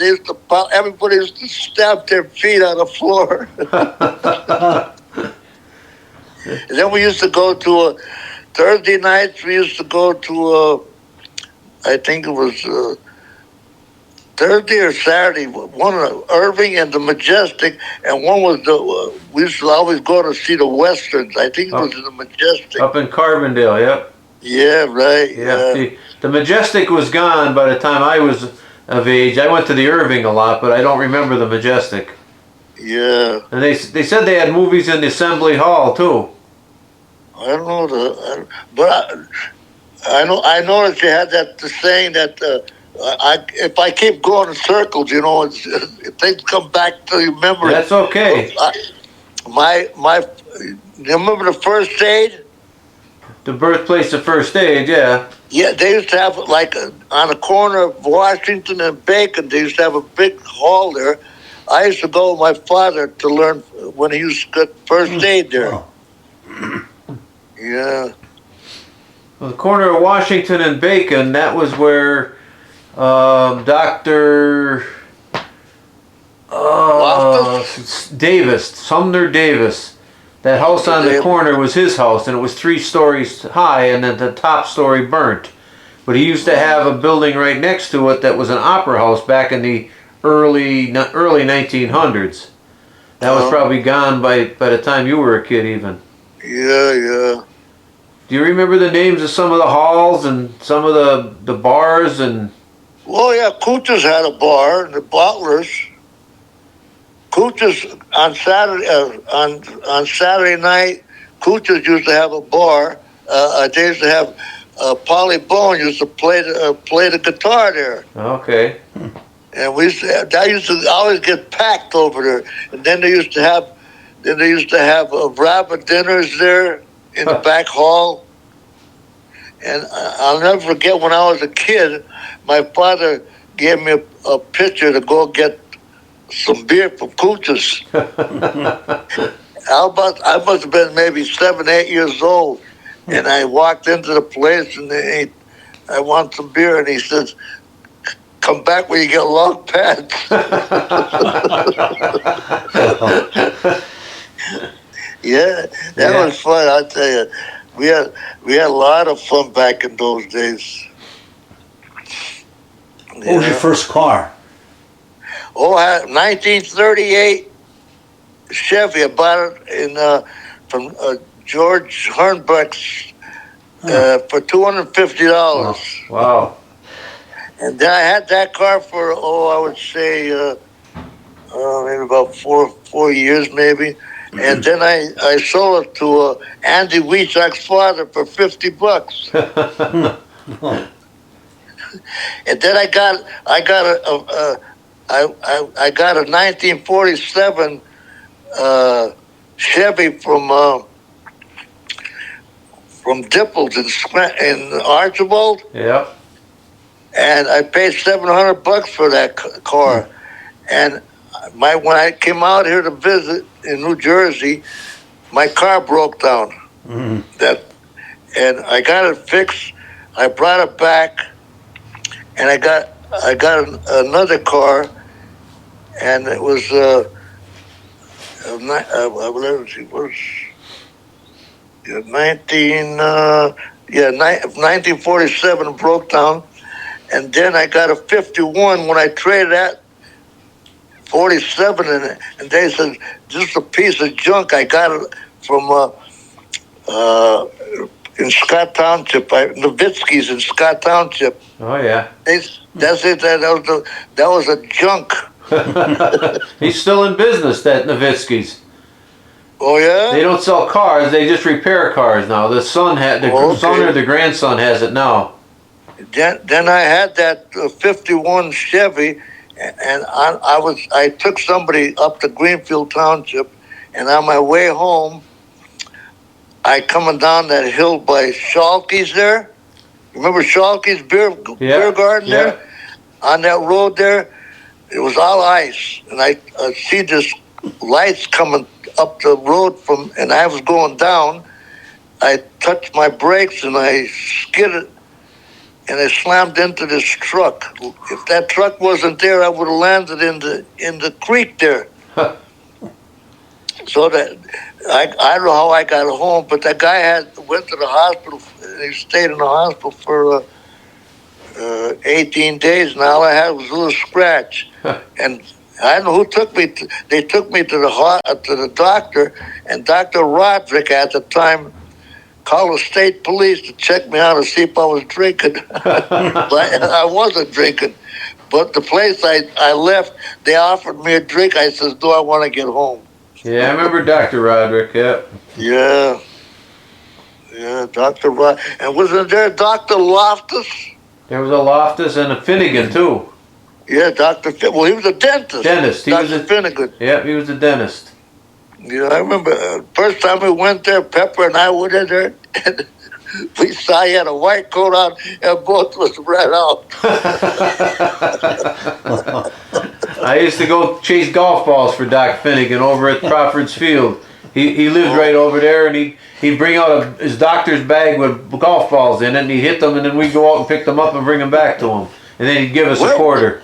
everybody used to stamp their feet on the floor. And then we used to go to Thursday nights. We used to go to I think it was Thursday or Saturday, one of Irving and the Majestic, and one was we used to always go to see the Westerns. I think it was in the Majestic. Up in Carbondale, yep. Yeah, right. Yeah. The Majestic was gone by the time I was of age. I went to the Irving a lot, but I don't remember the Majestic. Yeah. And they said they had movies in the Assembly Hall too. I don't know but I know that you had the saying that. If I keep going in circles, things come back to your memory. That's okay. You remember the First Aid? The birthplace of First Aid, yeah. Yeah, they used to have on the corner of Washington and Bacon. They used to have a big hall there. I used to go with my father to learn when he used to get first aid there. Wow. Yeah. the corner of Washington and Bacon, that was where Dr. Davis, Sumner Davis. That house on the corner was his house, and it was 3 stories high, and then the top story burnt. But he used to have a building right next to it that was an opera house back in the early 1900s. That was probably gone by the time you were a kid, even. Yeah. Do you remember the names of some of the halls and some of the bars and? Well, yeah, Cooch's had a bar, the Bottlers. Cooch's on Saturday night. Cooch's used to have a bar. They used to have Polly Bone used to play the guitar there. Okay. And that used to always get packed over there. And then they used to have rabbit dinners there in the back hall. And I'll never forget when I was a kid, my father gave me a pitcher to go get some beer from Cooch's. I must have been maybe 7, 8 years old. And I walked into the place and I want some beer. And he says, "Come back when you get long pants." Yeah, that was fun. I'll tell you, we had a lot of fun back in those days. What was your first car? Oh, 1938 Chevy. I bought it from George Hornbeck's for $250. Oh, wow. And then I had that car for, I would say, maybe about four years, maybe. And then I sold it to Andy Weisach's father for $50. And then I got a 1947 Chevy from Dipples in Archibald. Yeah. And I paid $700 for that car. And when I came out here to visit in New Jersey, my car broke down. Mm-hmm. And I got it fixed. I brought it back, and I got another car, and it was 1947 broke down. And then I got a 51 when I traded that 47 and they said, "Just a piece of junk." I got it from in Scott Township, Nowitzki's in Scott Township. Oh yeah. That's it. That was a junk. He's still in business, that Nowitzki's. Oh yeah. They don't sell cars; they just repair cars now. The son son or the grandson has it now. Then I had that 51 Chevy, and I took somebody up to Greenfield Township, and on my way home, I coming down that hill by Schalke's there. Remember Schalke's beer garden there? On that road there, it was all ice, and I see this lights coming up the road and I was going down. I touched my brakes and I skidded. And I slammed into this truck. If that truck wasn't there, I would have landed in the creek there. So that I don't know how I got home, but that guy went to the hospital. And he stayed in the hospital for 18 days. And all I had was a little scratch. And I don't know who took me. They took me to the doctor, and Dr. Roderick at the time called the state police to check me out to see if I was drinking. I wasn't drinking. But the place I left, they offered me a drink. I says, "Do I want to get home?" Yeah, I remember Dr. Roderick, Yeah, Dr. Roderick. And wasn't there Dr. Loftus? There was a Loftus and a Finnegan, too. Yeah, well, he was a dentist. Dr. Finnegan. Yeah, he was a dentist. Yeah, I remember first time we went there, Pepper and I went in there, and we saw he had a white coat on, and both was red out. I used to go chase golf balls for Doc Finnegan over at Crawford's Field. He lived right over there, and he'd bring out his doctor's bag with golf balls in it, and he'd hit them, and then we'd go out and pick them up and bring them back to him, and then he'd give us a quarter.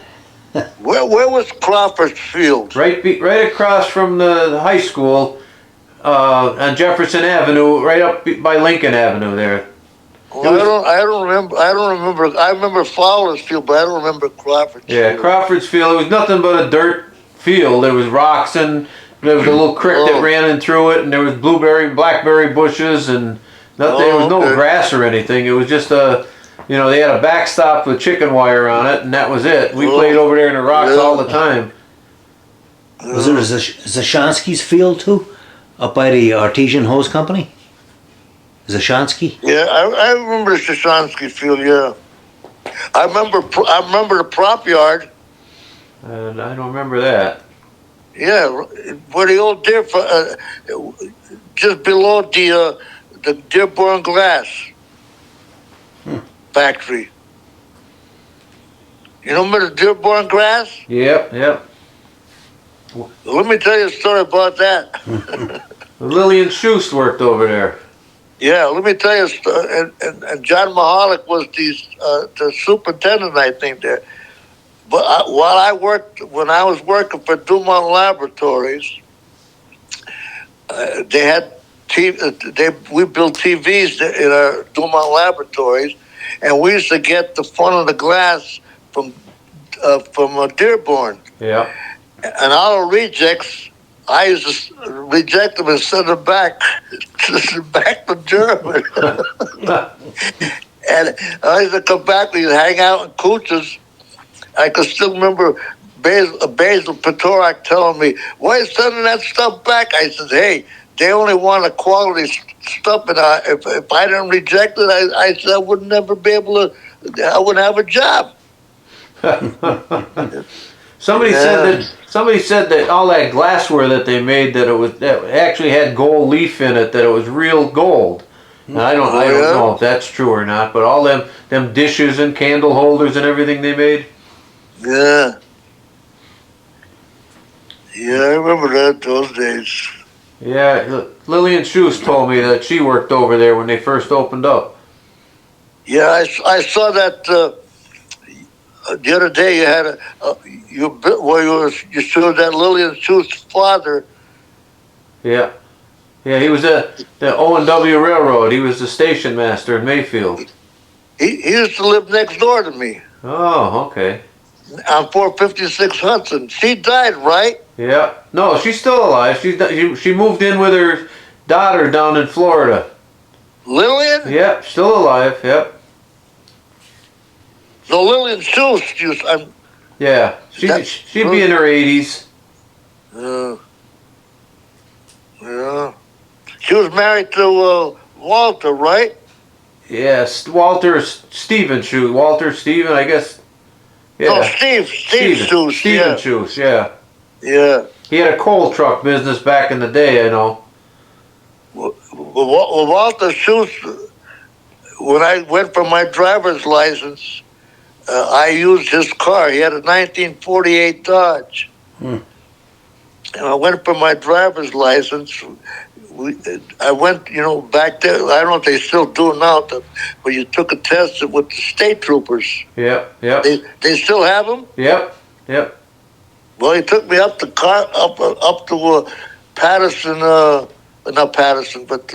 Where was Crawford's Field? Right across from the high school, on Jefferson Avenue, right up by Lincoln Avenue there. Well, I don't remember. I remember Fowler's Field, but I don't remember Crawford's Field. Yeah, Crawford's Field. It was nothing but a dirt field. There was rocks, and there was a little creek that ran in through it, and there was blueberry and blackberry bushes, and nothing. There was no grass or anything. It was just they had a backstop with chicken wire on it, and that was it. We played over there in the rocks all the time. Was there a Zashansky's Field too, up by the Artesian Hose Company? Zashansky? Yeah, I remember the Zashansky Field. Yeah, I remember the prop yard. And I don't remember that. Yeah, where the old just below the Dearborn Glass factory. You remember the Dearborn Glass? Yep. Let me tell you a story about that. Lillian Schust worked over there. Yeah, let me tell you a story. And John Mahalik was the superintendent, I think, there. But when I was working for Dumont Laboratories, they had we built TVs in our Dumont Laboratories, and we used to get the front of the glass from Dearborn. Yeah. And all the rejects, I used to reject them and send them back to Germany. And I used to come back, we'd hang out in Cooch's. I could still remember Basil Petorak telling me, "Why are you sending that stuff back?" I said, "Hey, they only want a quality stuff, and if I didn't reject it, I said I would never be able to. I wouldn't have a job." Somebody said that all that glassware that they made that actually had gold leaf in it, that it was real gold. Now, I don't know if that's true or not, but all them dishes and candle holders and everything they made. Yeah. Yeah, I remember those days. Yeah, Lillian Schust told me that she worked over there when they first opened up. Yeah, I saw that the other day. You had you showed that Lillian Schust's father. Yeah, he was the O&W Railroad. He was the station master in Mayfield. He used to live next door to me. Oh, okay. On 456 Hudson. She died, right? Yeah. No, she's still alive. She moved in with her daughter down in Florida. Lillian? Yep, still alive. Yep. So Lillian Schust, yeah, she'd be in her 80s. Yeah. She was married to Walter, right? Yes, Walter Stephen Schust. Walter Stephen, I guess. Yeah. No, Steve Schust. Stephen Schust, yeah. Yeah. He had a coal truck business back in the day, I know. Well, Walter Schust, when I went for my driver's license, I used his car. He had a 1948 Dodge. And I went for my driver's license. I went, back there. I don't know if they still do it now, but you took a test with the state troopers. Yep. They still have them? Yep. Well, he took me up to Patterson, not Patterson, but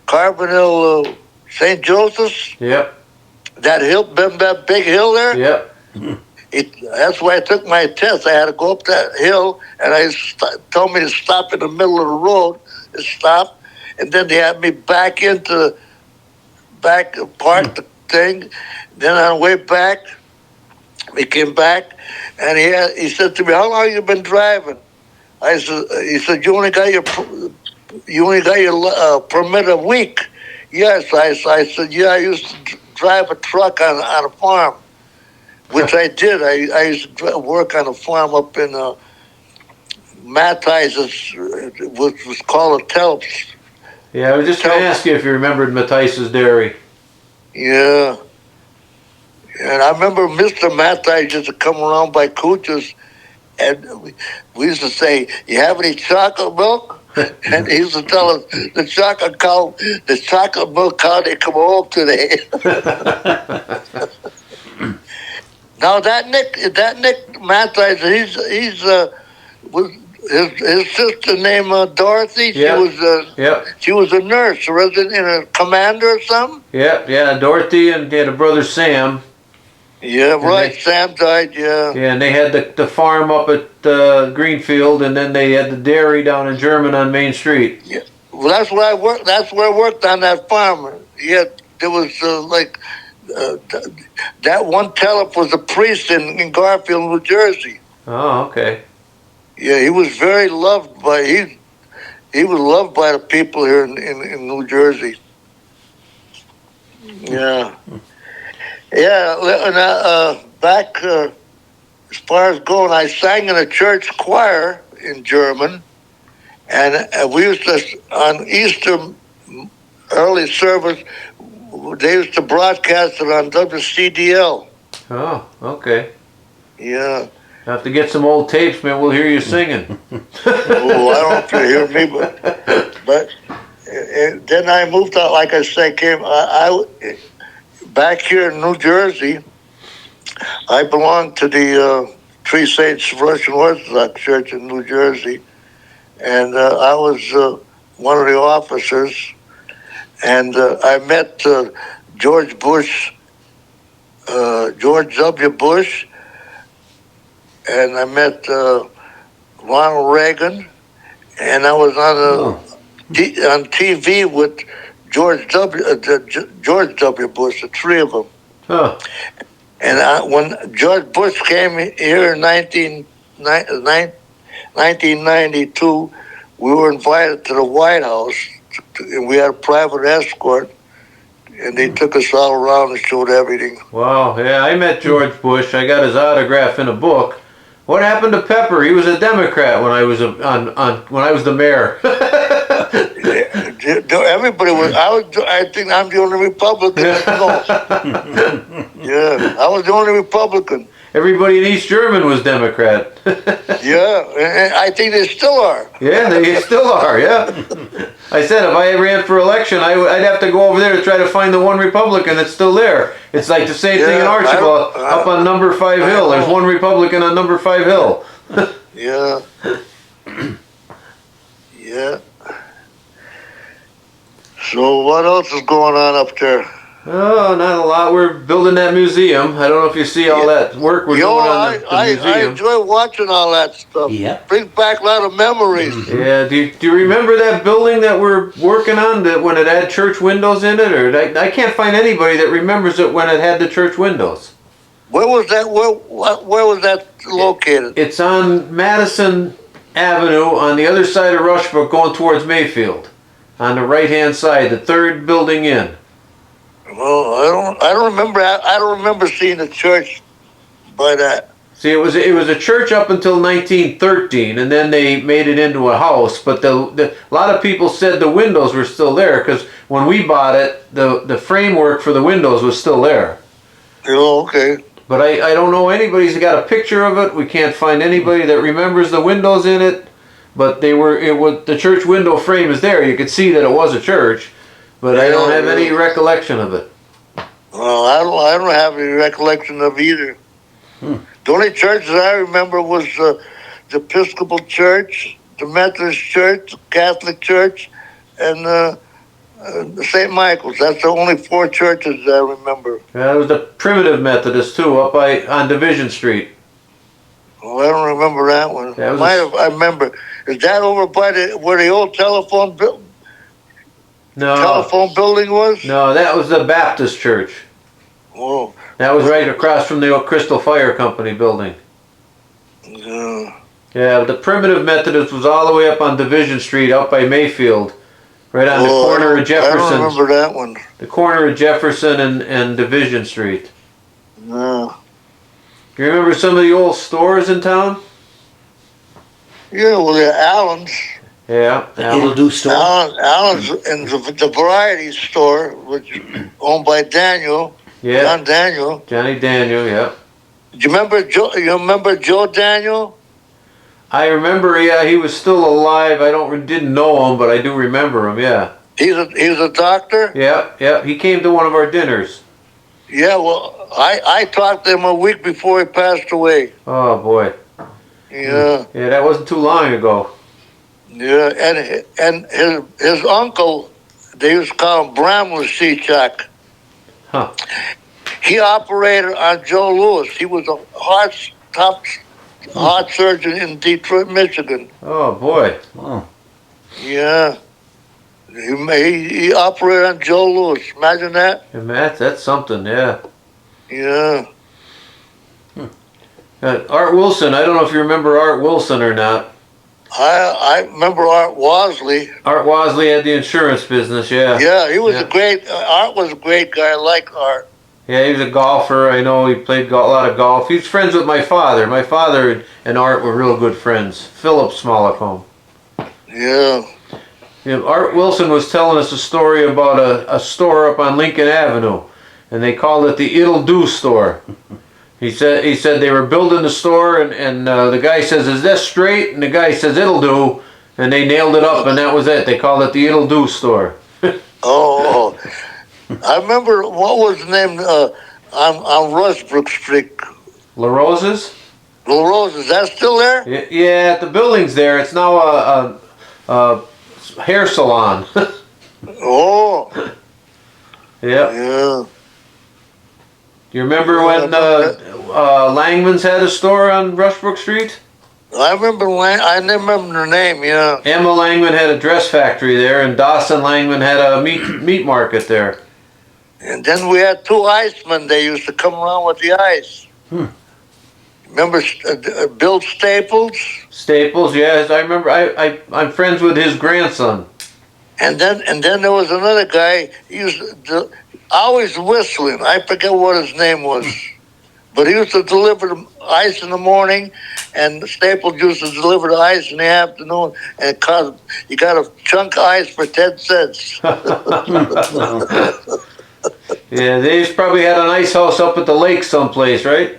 Carbonell, St. Joseph's. Yep. That hill, that big hill there. Yep. That's why I took my test. I had to go up that hill, and told me to stop in the middle of the road. To stop, and then they had me park the thing. Then on the way back, we came back, and he said to me, "How long have you been driving?" He said, "You only got your permit a week." Yes, I said, "Yeah, I used to drive a truck on a farm," which I did. I used to work on a farm up in Matthijs's, which was called a Telps. Yeah, I was just going to ask you if you remembered Matthijs's Dairy. Yeah. And I remember Mr. Matthijs used to come around by Cooch's, and we used to say, "You have any chocolate milk?" And he used to tell us the chocolate milk cow, they come home today. Now that Nick Matthews, was his sister named Dorothy. She was a nurse, a resident in a commander or something. Yeah, Dorothy, and they had a brother Sam. Yeah, right. Sam died. Yeah. Yeah, and they had the farm up at Greenfield, and then they had the dairy down in German on Main Street. Yeah. Well, that's where I worked. That's where I worked on that farm. Yeah, there was that one tellep was a priest in Garfield, New Jersey. Oh, okay. Yeah, he was very loved by he was loved by the people here in New Jersey. Yeah. Yeah, and back as far as going, I sang in a church choir in German, and we used to, on Easter early service, they used to broadcast it on WCDL. Oh, okay. Yeah. I have to get some old tapes, man. We'll hear you singing. Oh, I don't know if you hear me, but then I moved out. Like I say, I back here in New Jersey. I belong to the Three Saints Russian Orthodox Church in New Jersey, and I was one of the officers, and I met George W. Bush, and I met Ronald Reagan, and I was on TV with George W. Bush, the three of them. Huh. And when George Bush came here in 1992, we were invited to the White House, and we had a private escort, and they took us all around and showed everything. Wow, yeah, I met George Bush. I got his autograph in a book. What happened to Pepper? He was a Democrat when I was when I was the mayor. Everybody was. I think I'm the only Republican. Yeah, I was the only Republican. Everybody in East German was Democrat. Yeah, and I think they still are. Yeah, they still are. Yeah. I said if I ran for election, I'd have to go over there to try to find the one Republican that's still there. It's like the same thing in Archibald, up on Number 5 Hill. There's one Republican on Number 5 Hill. Yeah. Yeah. So what else is going on up there? Oh, not a lot. We're building that museum. I don't know if you see all that work we're doing on the museum. I enjoy watching all that stuff. Yeah. Brings back a lot of memories. Yeah. Do you remember that building that we're working on, that when it had church windows in it? Or I can't find anybody that remembers it when it had the church windows. Where was that? Where was that located? It's on Madison Avenue on the other side of Rushbrook, going towards Mayfield, on the right-hand side, the third building in. Well, I don't remember. I don't remember seeing a church by that. See, it was a church up until 1913, and then they made it into a house. But a lot of people said the windows were still there, because when we bought it, the framework for the windows was still there. Oh, okay. But I don't know anybody's got a picture of it. We can't find anybody that remembers the windows in it. But the church window frame is there. You could see that it was a church, but I don't have any recollection of it. Well, I don't have any recollection of either. The only churches I remember was the Episcopal Church, the Methodist Church, the Catholic Church, and St. Michael's. That's the only four churches I remember. Yeah, it was the Primitive Methodist too, up on Division Street. Oh, I don't remember that one. That I remember. Is that over by where the old telephone building was? No, that was the Baptist Church. Oh. That was right across from the old Crystal Fire Company building. Yeah. Yeah, the Primitive Methodist was all the way up on Division Street, up by Mayfield, right on the corner of Jefferson. I don't remember that one. The corner of Jefferson and Division Street. No. Do you remember some of the old stores in town? Yeah, well, the Allen's. Yeah. It'll do store. Allen's and the variety store, which is owned by Daniel. Yeah. John Daniel. Johnny Daniel, yeah. Do you remember Joe? You remember Joe Daniel? I remember, yeah, he was still alive. I didn't know him, but I do remember him, yeah. He's a doctor? Yeah. He came to one of our dinners. Yeah, well, I talked to him a week before he passed away. Oh, boy. Yeah. Yeah, that wasn't too long ago. Yeah, and his uncle, they used to call him Bramley Seachak. Huh. He operated on Joe Louis. He was a top heart surgeon in Detroit, Michigan. Oh, boy. Wow. Yeah. He operated on Joe Louis. Imagine that. Yeah, Matt, that's something, yeah. Yeah. Art Wilson, I don't know if you remember Art Wilson or not. I remember Art Wasley. Art Wasley had the insurance business, yeah. Yeah, he was Yeah. Art was a great guy. I like Art. Yeah, he was a golfer. I know he played a lot of golf. He's friends with my father. My father and Art were real good friends. Philip Smollicombe. Yeah. Art Wilson was telling us a story about a store up on Lincoln Avenue, and they called it the It'll Do store. He said they were building the store, and the guy says, "Is this straight?" And the guy says, "It'll do," and they nailed it up, and that was it. They called it the It'll Do store. Oh, I remember what was the name on Rushbrook Street. La Rosa's? La Rose, is that still there? Yeah, the building's there. It's now a hair salon. Oh, Yeah. yeah. You remember when Langman's had a store on Rushbrook Street? I never remember her name. Yeah. Emma Langman had a dress factory there, and Dawson Langman had a meat market there. And then we had two icemen. They used to come around with the ice. Remember Bill Staples? Staples, yes, I remember. I'm friends with his grandson. And then there was another guy. He used to always whistling. I forget what his name was, but he used to deliver the ice in the morning, and Staples used to deliver the ice in the afternoon. And you got a chunk of ice for 10 cents. Yeah, they probably had an ice house up at the lake someplace, right?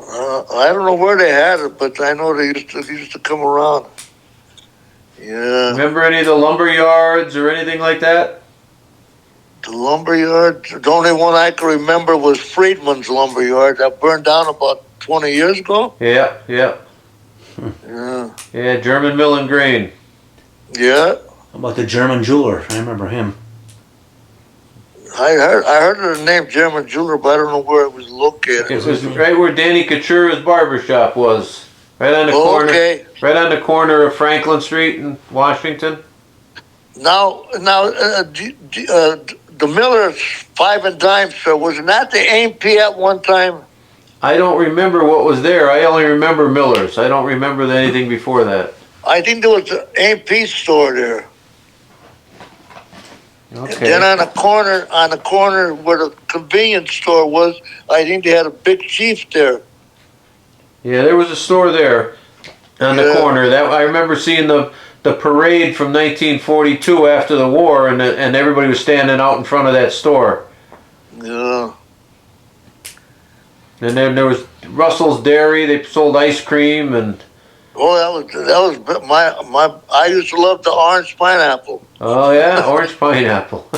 I don't know where they had it, but I know they used to come around. Yeah. Remember any of the lumber yards or anything like that? The lumber yard. The only one I can remember was Friedman's lumber yard that burned down about 20 years ago. Yeah. Yeah. Yeah, German Mill and Grain. Yeah. How about the German jeweler? I remember him. I heard of the name German jeweler, but I don't know where it was located. It was right where Danny Couture's barber shop was. Right on the corner. Okay. Right on the corner of Franklin Street in Washington. Now, the Miller's 5 and Dime store, wasn't that the A&P at one time? I don't remember what was there. I only remember Miller's. I don't remember anything before that. I think there was an A&P store there. Okay. And then on the corner where the convenience store was, I think they had a Big Chief there. Yeah, there was a store there on the corner. That I remember seeing the parade from 1942 after the war, and everybody was standing out in front of that store. Yeah. And then there was Russell's Dairy. They sold ice cream and. Oh, that was my. I used to love the orange pineapple. Oh yeah, orange pineapple.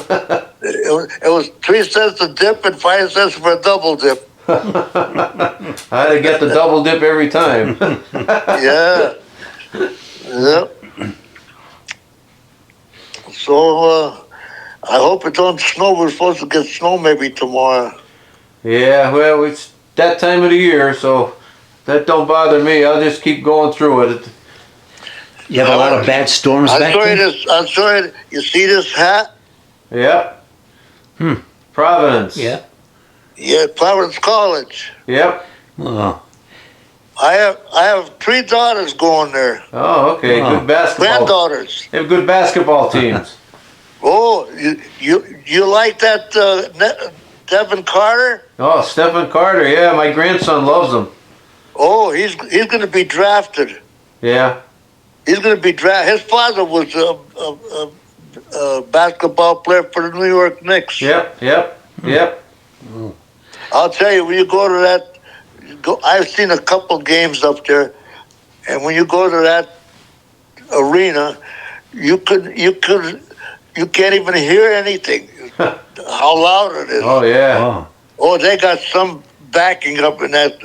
It was 3 cents a dip and 5 cents for a double dip. I had to get the double dip every time. Yeah. Yep. So I hope it don't snow. We're supposed to get snow maybe tomorrow. Yeah, well, it's that time of the year, so that don't bother me. I'll just keep going through it. You have a lot of bad storms back then? I'm sorry. You see this hat? Yep. Providence. Yeah. Yeah, Providence College. Yep. Oh. I have 3 daughters going there. Oh, okay. Oh. Good basketball. Granddaughters. They have good basketball teams. Oh, you like that Devin Carter? Oh, Stephen Carter. Yeah, my grandson loves him. Oh, he's going to be drafted. Yeah. He's going to be drafted. His father was a basketball player for the New York Knicks. Yep. I'll tell you, when you go to that, I've seen a couple games up there. And when you go to that arena, you can't even hear anything. How loud it is. Oh yeah. Wow. Oh, they got some backing up in that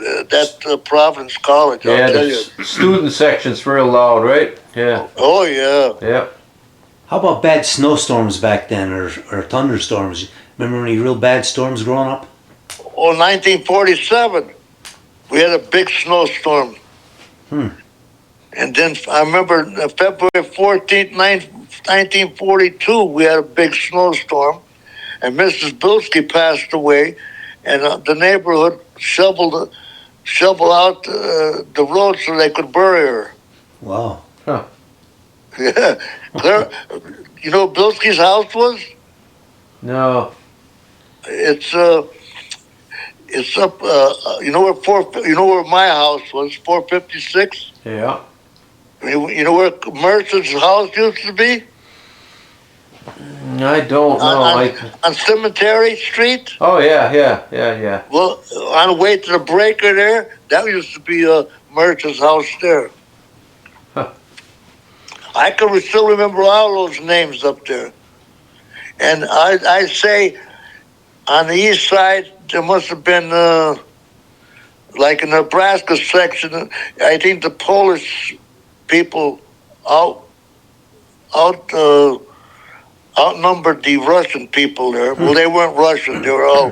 Providence College. Yeah, I'll the tell you. student section's real loud, right? Yeah. Oh yeah. Yeah. How about bad snowstorms back then, or thunderstorms? Remember any real bad storms growing up? Oh, 1947, we had a big snowstorm. And then I remember February 14th, 1942, we had a big snowstorm. And Mrs. Bilski passed away, and the neighborhood shoveled out the road so they could bury her. Wow. Yeah, Claire, you know what Bilski's house was? No. It's up. You know where my house was? 456. Yeah. You know where Mercer's house used to be? I don't know. On Cemetery Street. Oh yeah, yeah. Well, on the way to the breaker there, that used to be Mercer's house there. Huh. I can still remember all those names up there. And I say on the east side, there must have been, like in the Nebraska section, I think the Polish people outnumbered the Russian people there. Well, they weren't Russian; they were all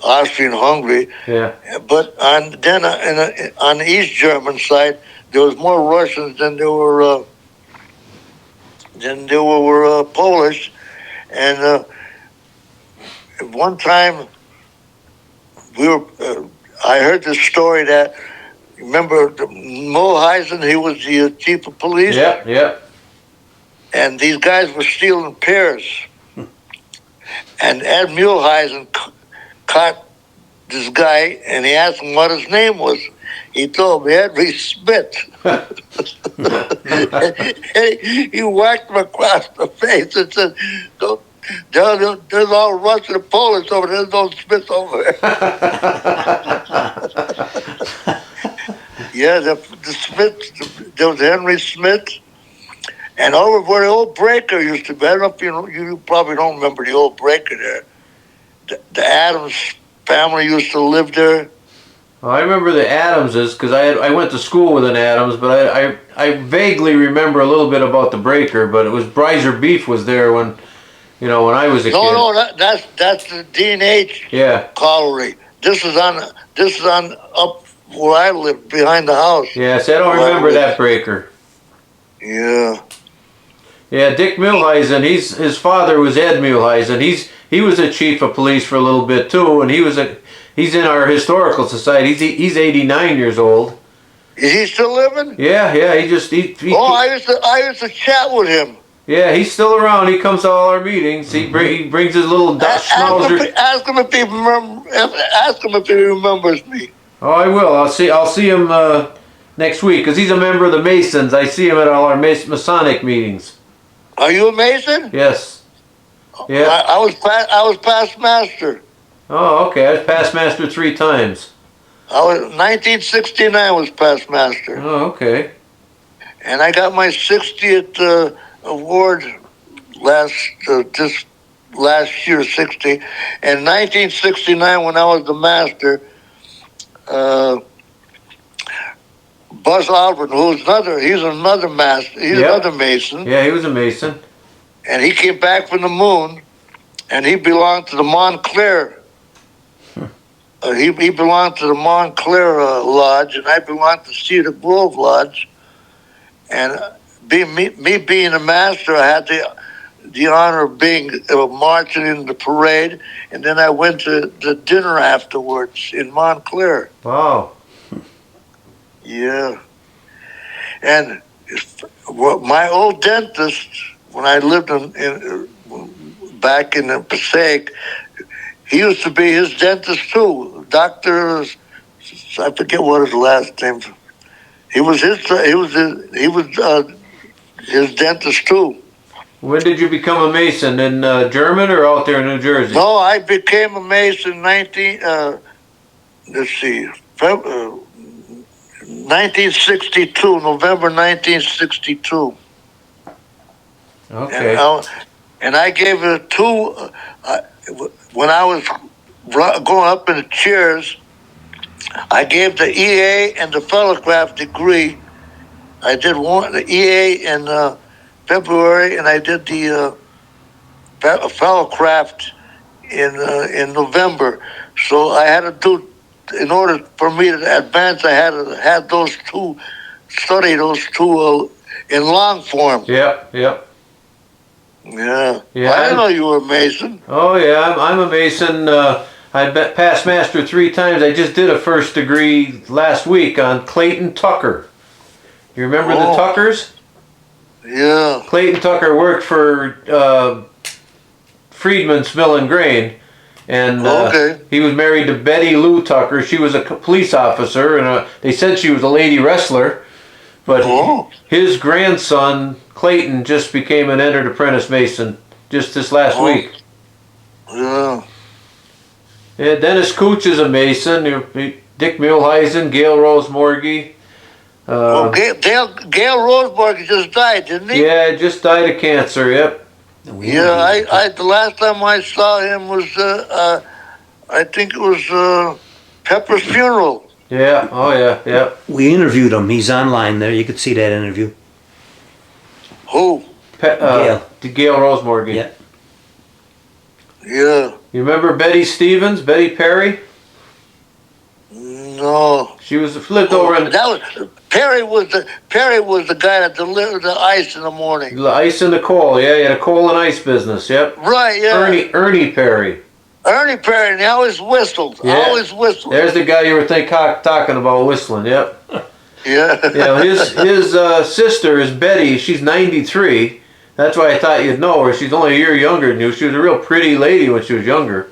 Austrian-Hungary. Yeah. But on the East German side, there was more Russians than there were Polish. And at one time, I heard this story that, remember Mulheisen, he was the chief of police? Yeah. And these guys were stealing pears. And Ed Mulheisen caught this guy, and he asked him what his name was. He told me, Henry Smith. He whacked him across the face and said, there's all Russian and Polish over there. There's no Smith over there. Yeah, the Smith, there was Henry Smith. And over where the old breaker used to be, I don't know if you probably don't remember the old breaker there. The Adams family used to live there. Well, I remember the Adamses because I went to school with an Adams, but I vaguely remember a little bit about the breaker. But it was Breiser Beef was there when I was a kid. No, that's the D&H colliery. This is on up where I live behind the house. Yes, I don't remember that breaker. Yeah. Yeah, Dick Mulheisen. His father was Ed Mulheisen. He was a chief of police for a little bit too, and he's in our historical society. He's 89 years old. Is he still living? Yeah. I used to chat with him. Yeah, he's still around. He comes to all our meetings. He brings his little schnauzer. Ask him if he remembers me. Oh, I will. I'll see him next week because he's a member of the Masons. I see him at all our Masonic meetings. Are you a Mason? Yes. Yeah. I was past master. Oh, okay. I was past master 3 times. 1969 was past master. Oh, okay. And I got my 60th award just last year, 60. And 1969, when I was the master, Buzz Aldrin, he's another master. He's another Mason. Yeah, he was a Mason. And he came back from the moon, and he belonged to the Montclair. He belonged to the Montclair Lodge, and I belonged to Cedar Grove Lodge. And me being a master, I had the honor of marching in the parade, and then I went to the dinner afterwards in Montclair. Wow. Yeah. And my old dentist, when I lived back in the Passaic, he used to be his dentist too. Dr. I forget what his last name. He was his dentist too. When did you become a Mason? In German or out there in New Jersey? No, I became a Mason 1970. 1962, November 1962. Okay. And I gave it when I was going up in the chairs, I gave the EA and the fellowcraft degree. I did the EA in February, and I did the fellowcraft in November. So I had to do, in order for me to advance, I had to have study those two in long form. Yep. Yeah. Yeah. I didn't know you were a Mason. Oh yeah, I'm a Mason. I passed master 3 times. I just did a first degree last week on Clayton Tucker. You remember the Tuckers? Yeah. Clayton Tucker worked for Friedman's Mill and Grain, and he was married to Betty Lou Tucker. She was a police officer, and they said she was a lady wrestler. But his grandson Clayton just became an entered apprentice Mason just this last week. Yeah. Yeah, Dennis Cooch is a Mason. Dick Muehlheisen, Gail Rose Morgie. Gail Roseborg just died, didn't he? Yeah, just died of cancer. Yep. Yeah, I the last time I saw him was I think it was Pepper's funeral. Yeah. Oh yeah. We interviewed him. He's online there. You could see that interview. Who? Gail Rose Morgie. Yeah. Yeah. You remember Betty Stevens, Betty Perry? No. She lived over in. Perry was the guy that delivered the ice in the morning. The ice and the coal. Yeah, he had a coal and ice business. Yep. Right. Yeah. Ernie Perry. Ernie Perry. And he always whistled. Yeah. Always whistled. There's the guy you were talking about whistling. Yep. Yeah. Yeah. His sister is Betty. She's 93. That's why I thought you'd know her. She's only a year younger than you. She was a real pretty lady when she was younger.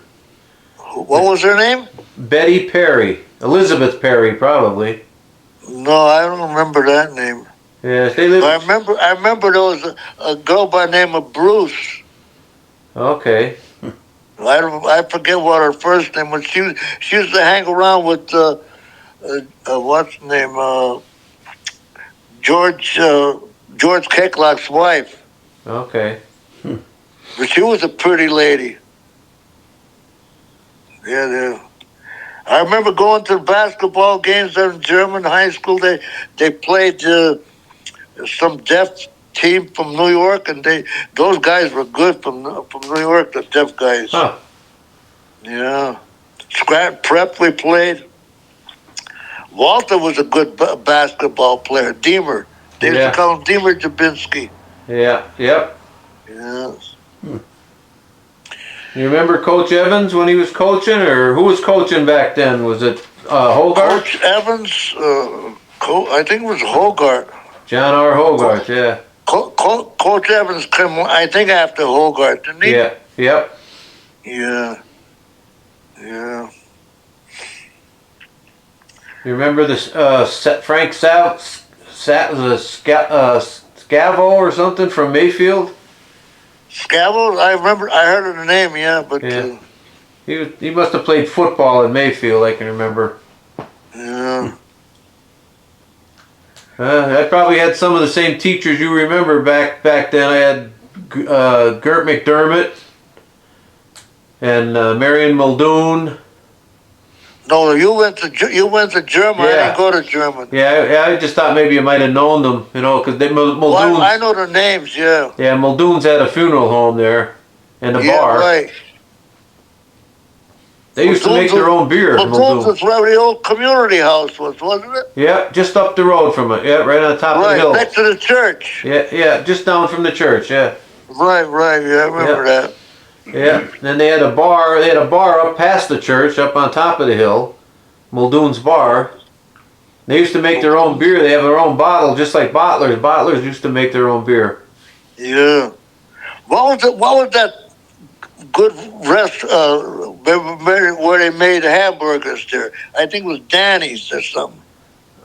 What was her name? Betty Perry. Elizabeth Perry, probably. No, I don't remember that name. Yeah, they live. I remember there was a girl by the name of Bruce. Okay. I forget what her first name was. She used to hang around with what's his name? George Kecklock's wife. Okay. But she was a pretty lady. Yeah. I remember going to basketball games in German high school. They played some deaf team from New York, and those guys were good from New York. The deaf guys. Huh. Yeah. Scrap prep we played. Walter was a good basketball player. Deemer. They used to call him Deemer Jabinski. Yeah. Yep. Yes. You remember Coach Evans when he was coaching, or who was coaching back then? Was it Hogarth? Coach Evans, I think it was Hogarth. John R. Hogarth, yeah. Coach Evans came, I think, after Hogarth, didn't he? Yeah, yep. Yeah. You remember this Frank Scavo or something from Mayfield? Scavo? I heard of the name, yeah, but... Yeah. He must have played football in Mayfield, I can remember. Yeah. I probably had some of the same teachers you remember back then. I had Gert McDermott and Marion Muldoon. No, you went to German. Yeah. I didn't go to German. Yeah, I just thought maybe you might have known them, because Muldoon's... Well, I know the names, yeah. Yeah, Muldoon's had a funeral home there, and a bar. Right. They used to make their own beer. Muldoon's was where the old community house was, wasn't it? Yeah, just up the road from it. Yeah, right on top of the hill. Right, next to the church. Yeah, just down from the church, yeah. Right, yeah, I remember that. Yeah, then they had a bar. They had a bar up past the church, up on top of the hill, Muldoon's Bar. They used to make their own beer. They have their own bottle, just like bottlers. Bottlers used to make their own beer. Yeah. What was that good where they made hamburgers there? I think it was Danny's or something.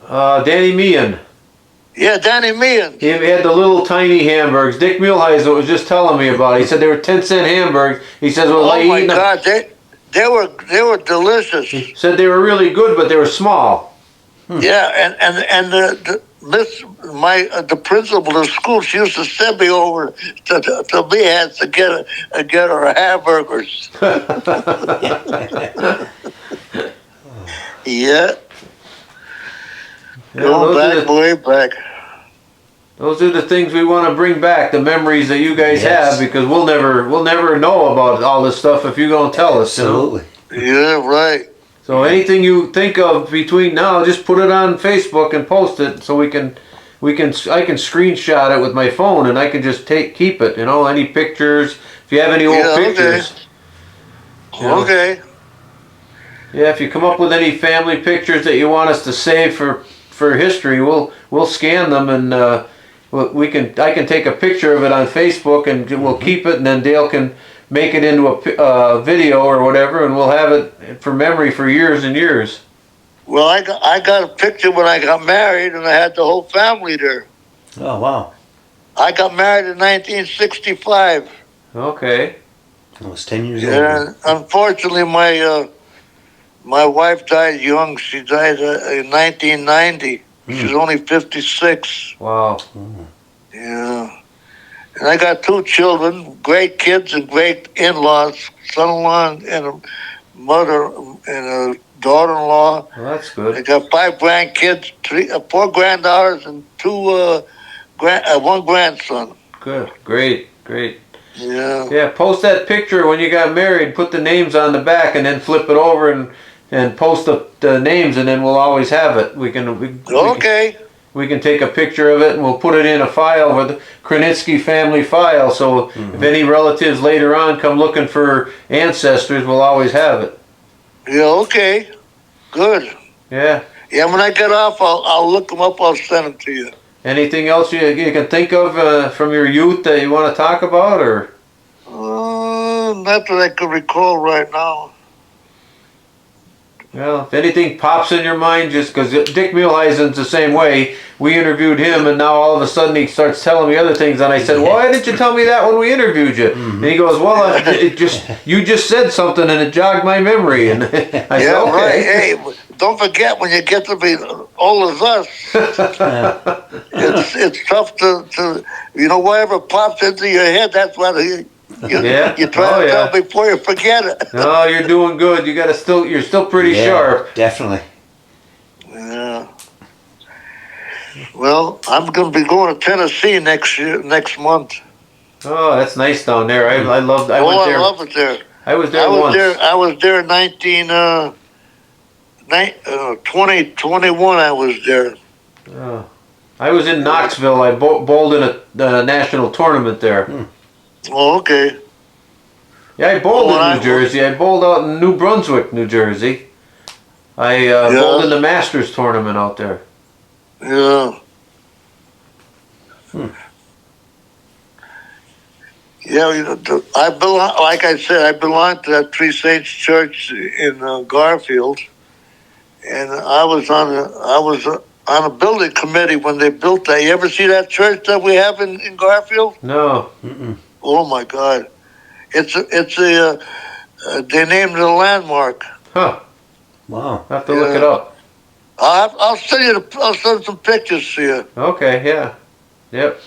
Danny Meehan. Yeah, Danny Meehan. He had the little tiny hamburgers. Dick Muehlheisen was just telling me about it. He said they were 10-cent hamburgers. He says, well, oh my God, they were delicious. He said they were really good, but they were small. Yeah, and the principal of the school, she used to send me over to Behan's to get her hamburgers. Yeah, Yeah, going back, way back. those are the things we want to bring back, the memories that you guys Yes. have, because we'll never know about all this stuff if you don't tell us. You know? Absolutely. Yeah, right. So anything you think of between now, just put it on Facebook and post it so I can screenshot it with my phone and I can just keep it. You know, any pictures. If you have any old Yeah, pictures. okay. You know. Okay. Yeah, if you come up with any family pictures that you want us to save for history, we'll scan them and I can take a picture of it on Facebook and we'll keep it, and then Dale can make it into a video or whatever, and we'll have it for memory for years and years. Well, I got a picture when I got married, and I had the whole family there. Oh, wow. I got married in 1965. Okay. I was 10 years old. And unfortunately, my wife died young. She died in 1990. She's only 56. Wow. Yeah. And I got 2 children, great kids and great in-laws, son-in-law and a mother and a daughter-in-law. Well, that's I good. got 5 grandkids, 4 granddaughters, and 1 grandson. Good. Great. Yeah. Yeah, post that picture when you got married, put the names on the back, and then flip it over and post the names, and then we'll always have it. Okay. We can take a picture of it and we'll put it in a file with the Krenitsky family file, so if any relatives later on come looking for ancestors, we'll always have it. Yeah, okay. Good. Yeah. Yeah, when I get off, I'll look them up. I'll send them to you. Anything else you can think of from your youth that you want to talk about, or? Not that I can recall right now. Well, if anything pops in your mind, just because Dick Muehleisen's the same way. We interviewed him, and now all of a sudden he starts telling me other things, and I said, "Well, why didn't you tell me that when we interviewed you?" And he goes, "Well, you just said something, and it jogged my memory." And I said, "Okay." Right. Hey, don't forget when you get to be old as us, it's tough to whatever pops into your head. That's what you try to tell before you forget it. No, you're doing good. You're still pretty sharp. Definitely. Yeah. Well, I'm going to be going to Tennessee next month. Oh, that's nice down there. I went there. I love it there. I was there once. I was there in 2021. I was there. I was in Knoxville. I bowled in a national tournament there. Oh, okay. Yeah, I bowled in New Jersey. I bowled out in New Brunswick, New Jersey. I bowled in the Masters tournament out there. Yeah. Yeah, I belong. Like I said, I belong to that Three Saints Church in Garfield, and I was on a building committee when they built that. You ever see that church that we have in Garfield? No. Oh my God, it's they named it a landmark. Huh. Wow. I have to look it up. I'll send some pictures to you. Okay. Yeah. Yep.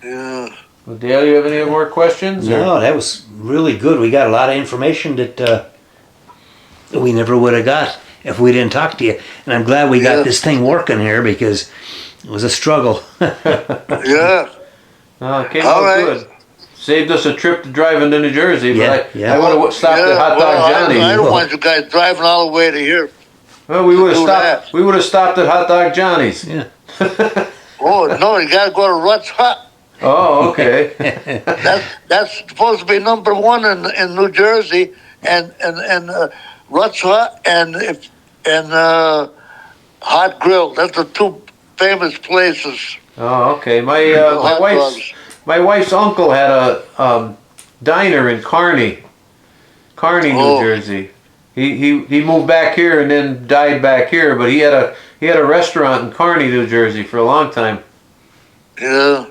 Yeah. Well, Dale, you have any more questions? No, that was really good. We got a lot of information that we never would have got if we didn't talk to you. And I'm glad we got this thing working here, because it was a struggle. Yeah. It came out good. Saved us a trip to driving to New Jersey, but I would have stopped at Hot Dog Johnny's. I don't want you guys driving all the way to here. Well, we would have stopped. We would have stopped at Hot Dog Johnny's. Yeah. Oh no, you got to go to Rutt's Hut. Oh, okay. That's supposed to be number 1 in New Jersey, and Rutt's Hut and Hot Grill. That's the 2 famous places. Oh, okay. My wife's uncle had a diner in Kearney, New Jersey. He moved back here and then died back here, but he had a restaurant in Kearney, New Jersey for a long time. Yeah.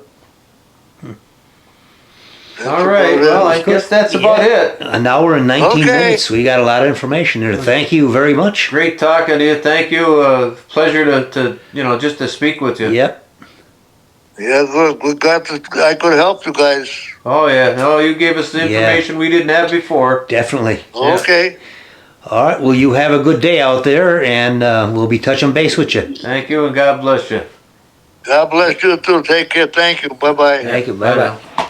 All right. Well, I guess that's about it. An hour and 19 Okay. minutes. We got a lot of information here. Thank you very much. Great talking to you. Thank you. Pleasure to just to speak with you. Yep. Yeah, good. We got this. I could help you guys. Oh yeah. No, you gave us the information we didn't have before. Definitely. Yeah. Okay. All right. Well, you have a good day out there, and we'll be touching base with you. Thank you, and God bless you. God bless you too. Take care. Thank you. Bye bye. Thank you. Bye bye. now.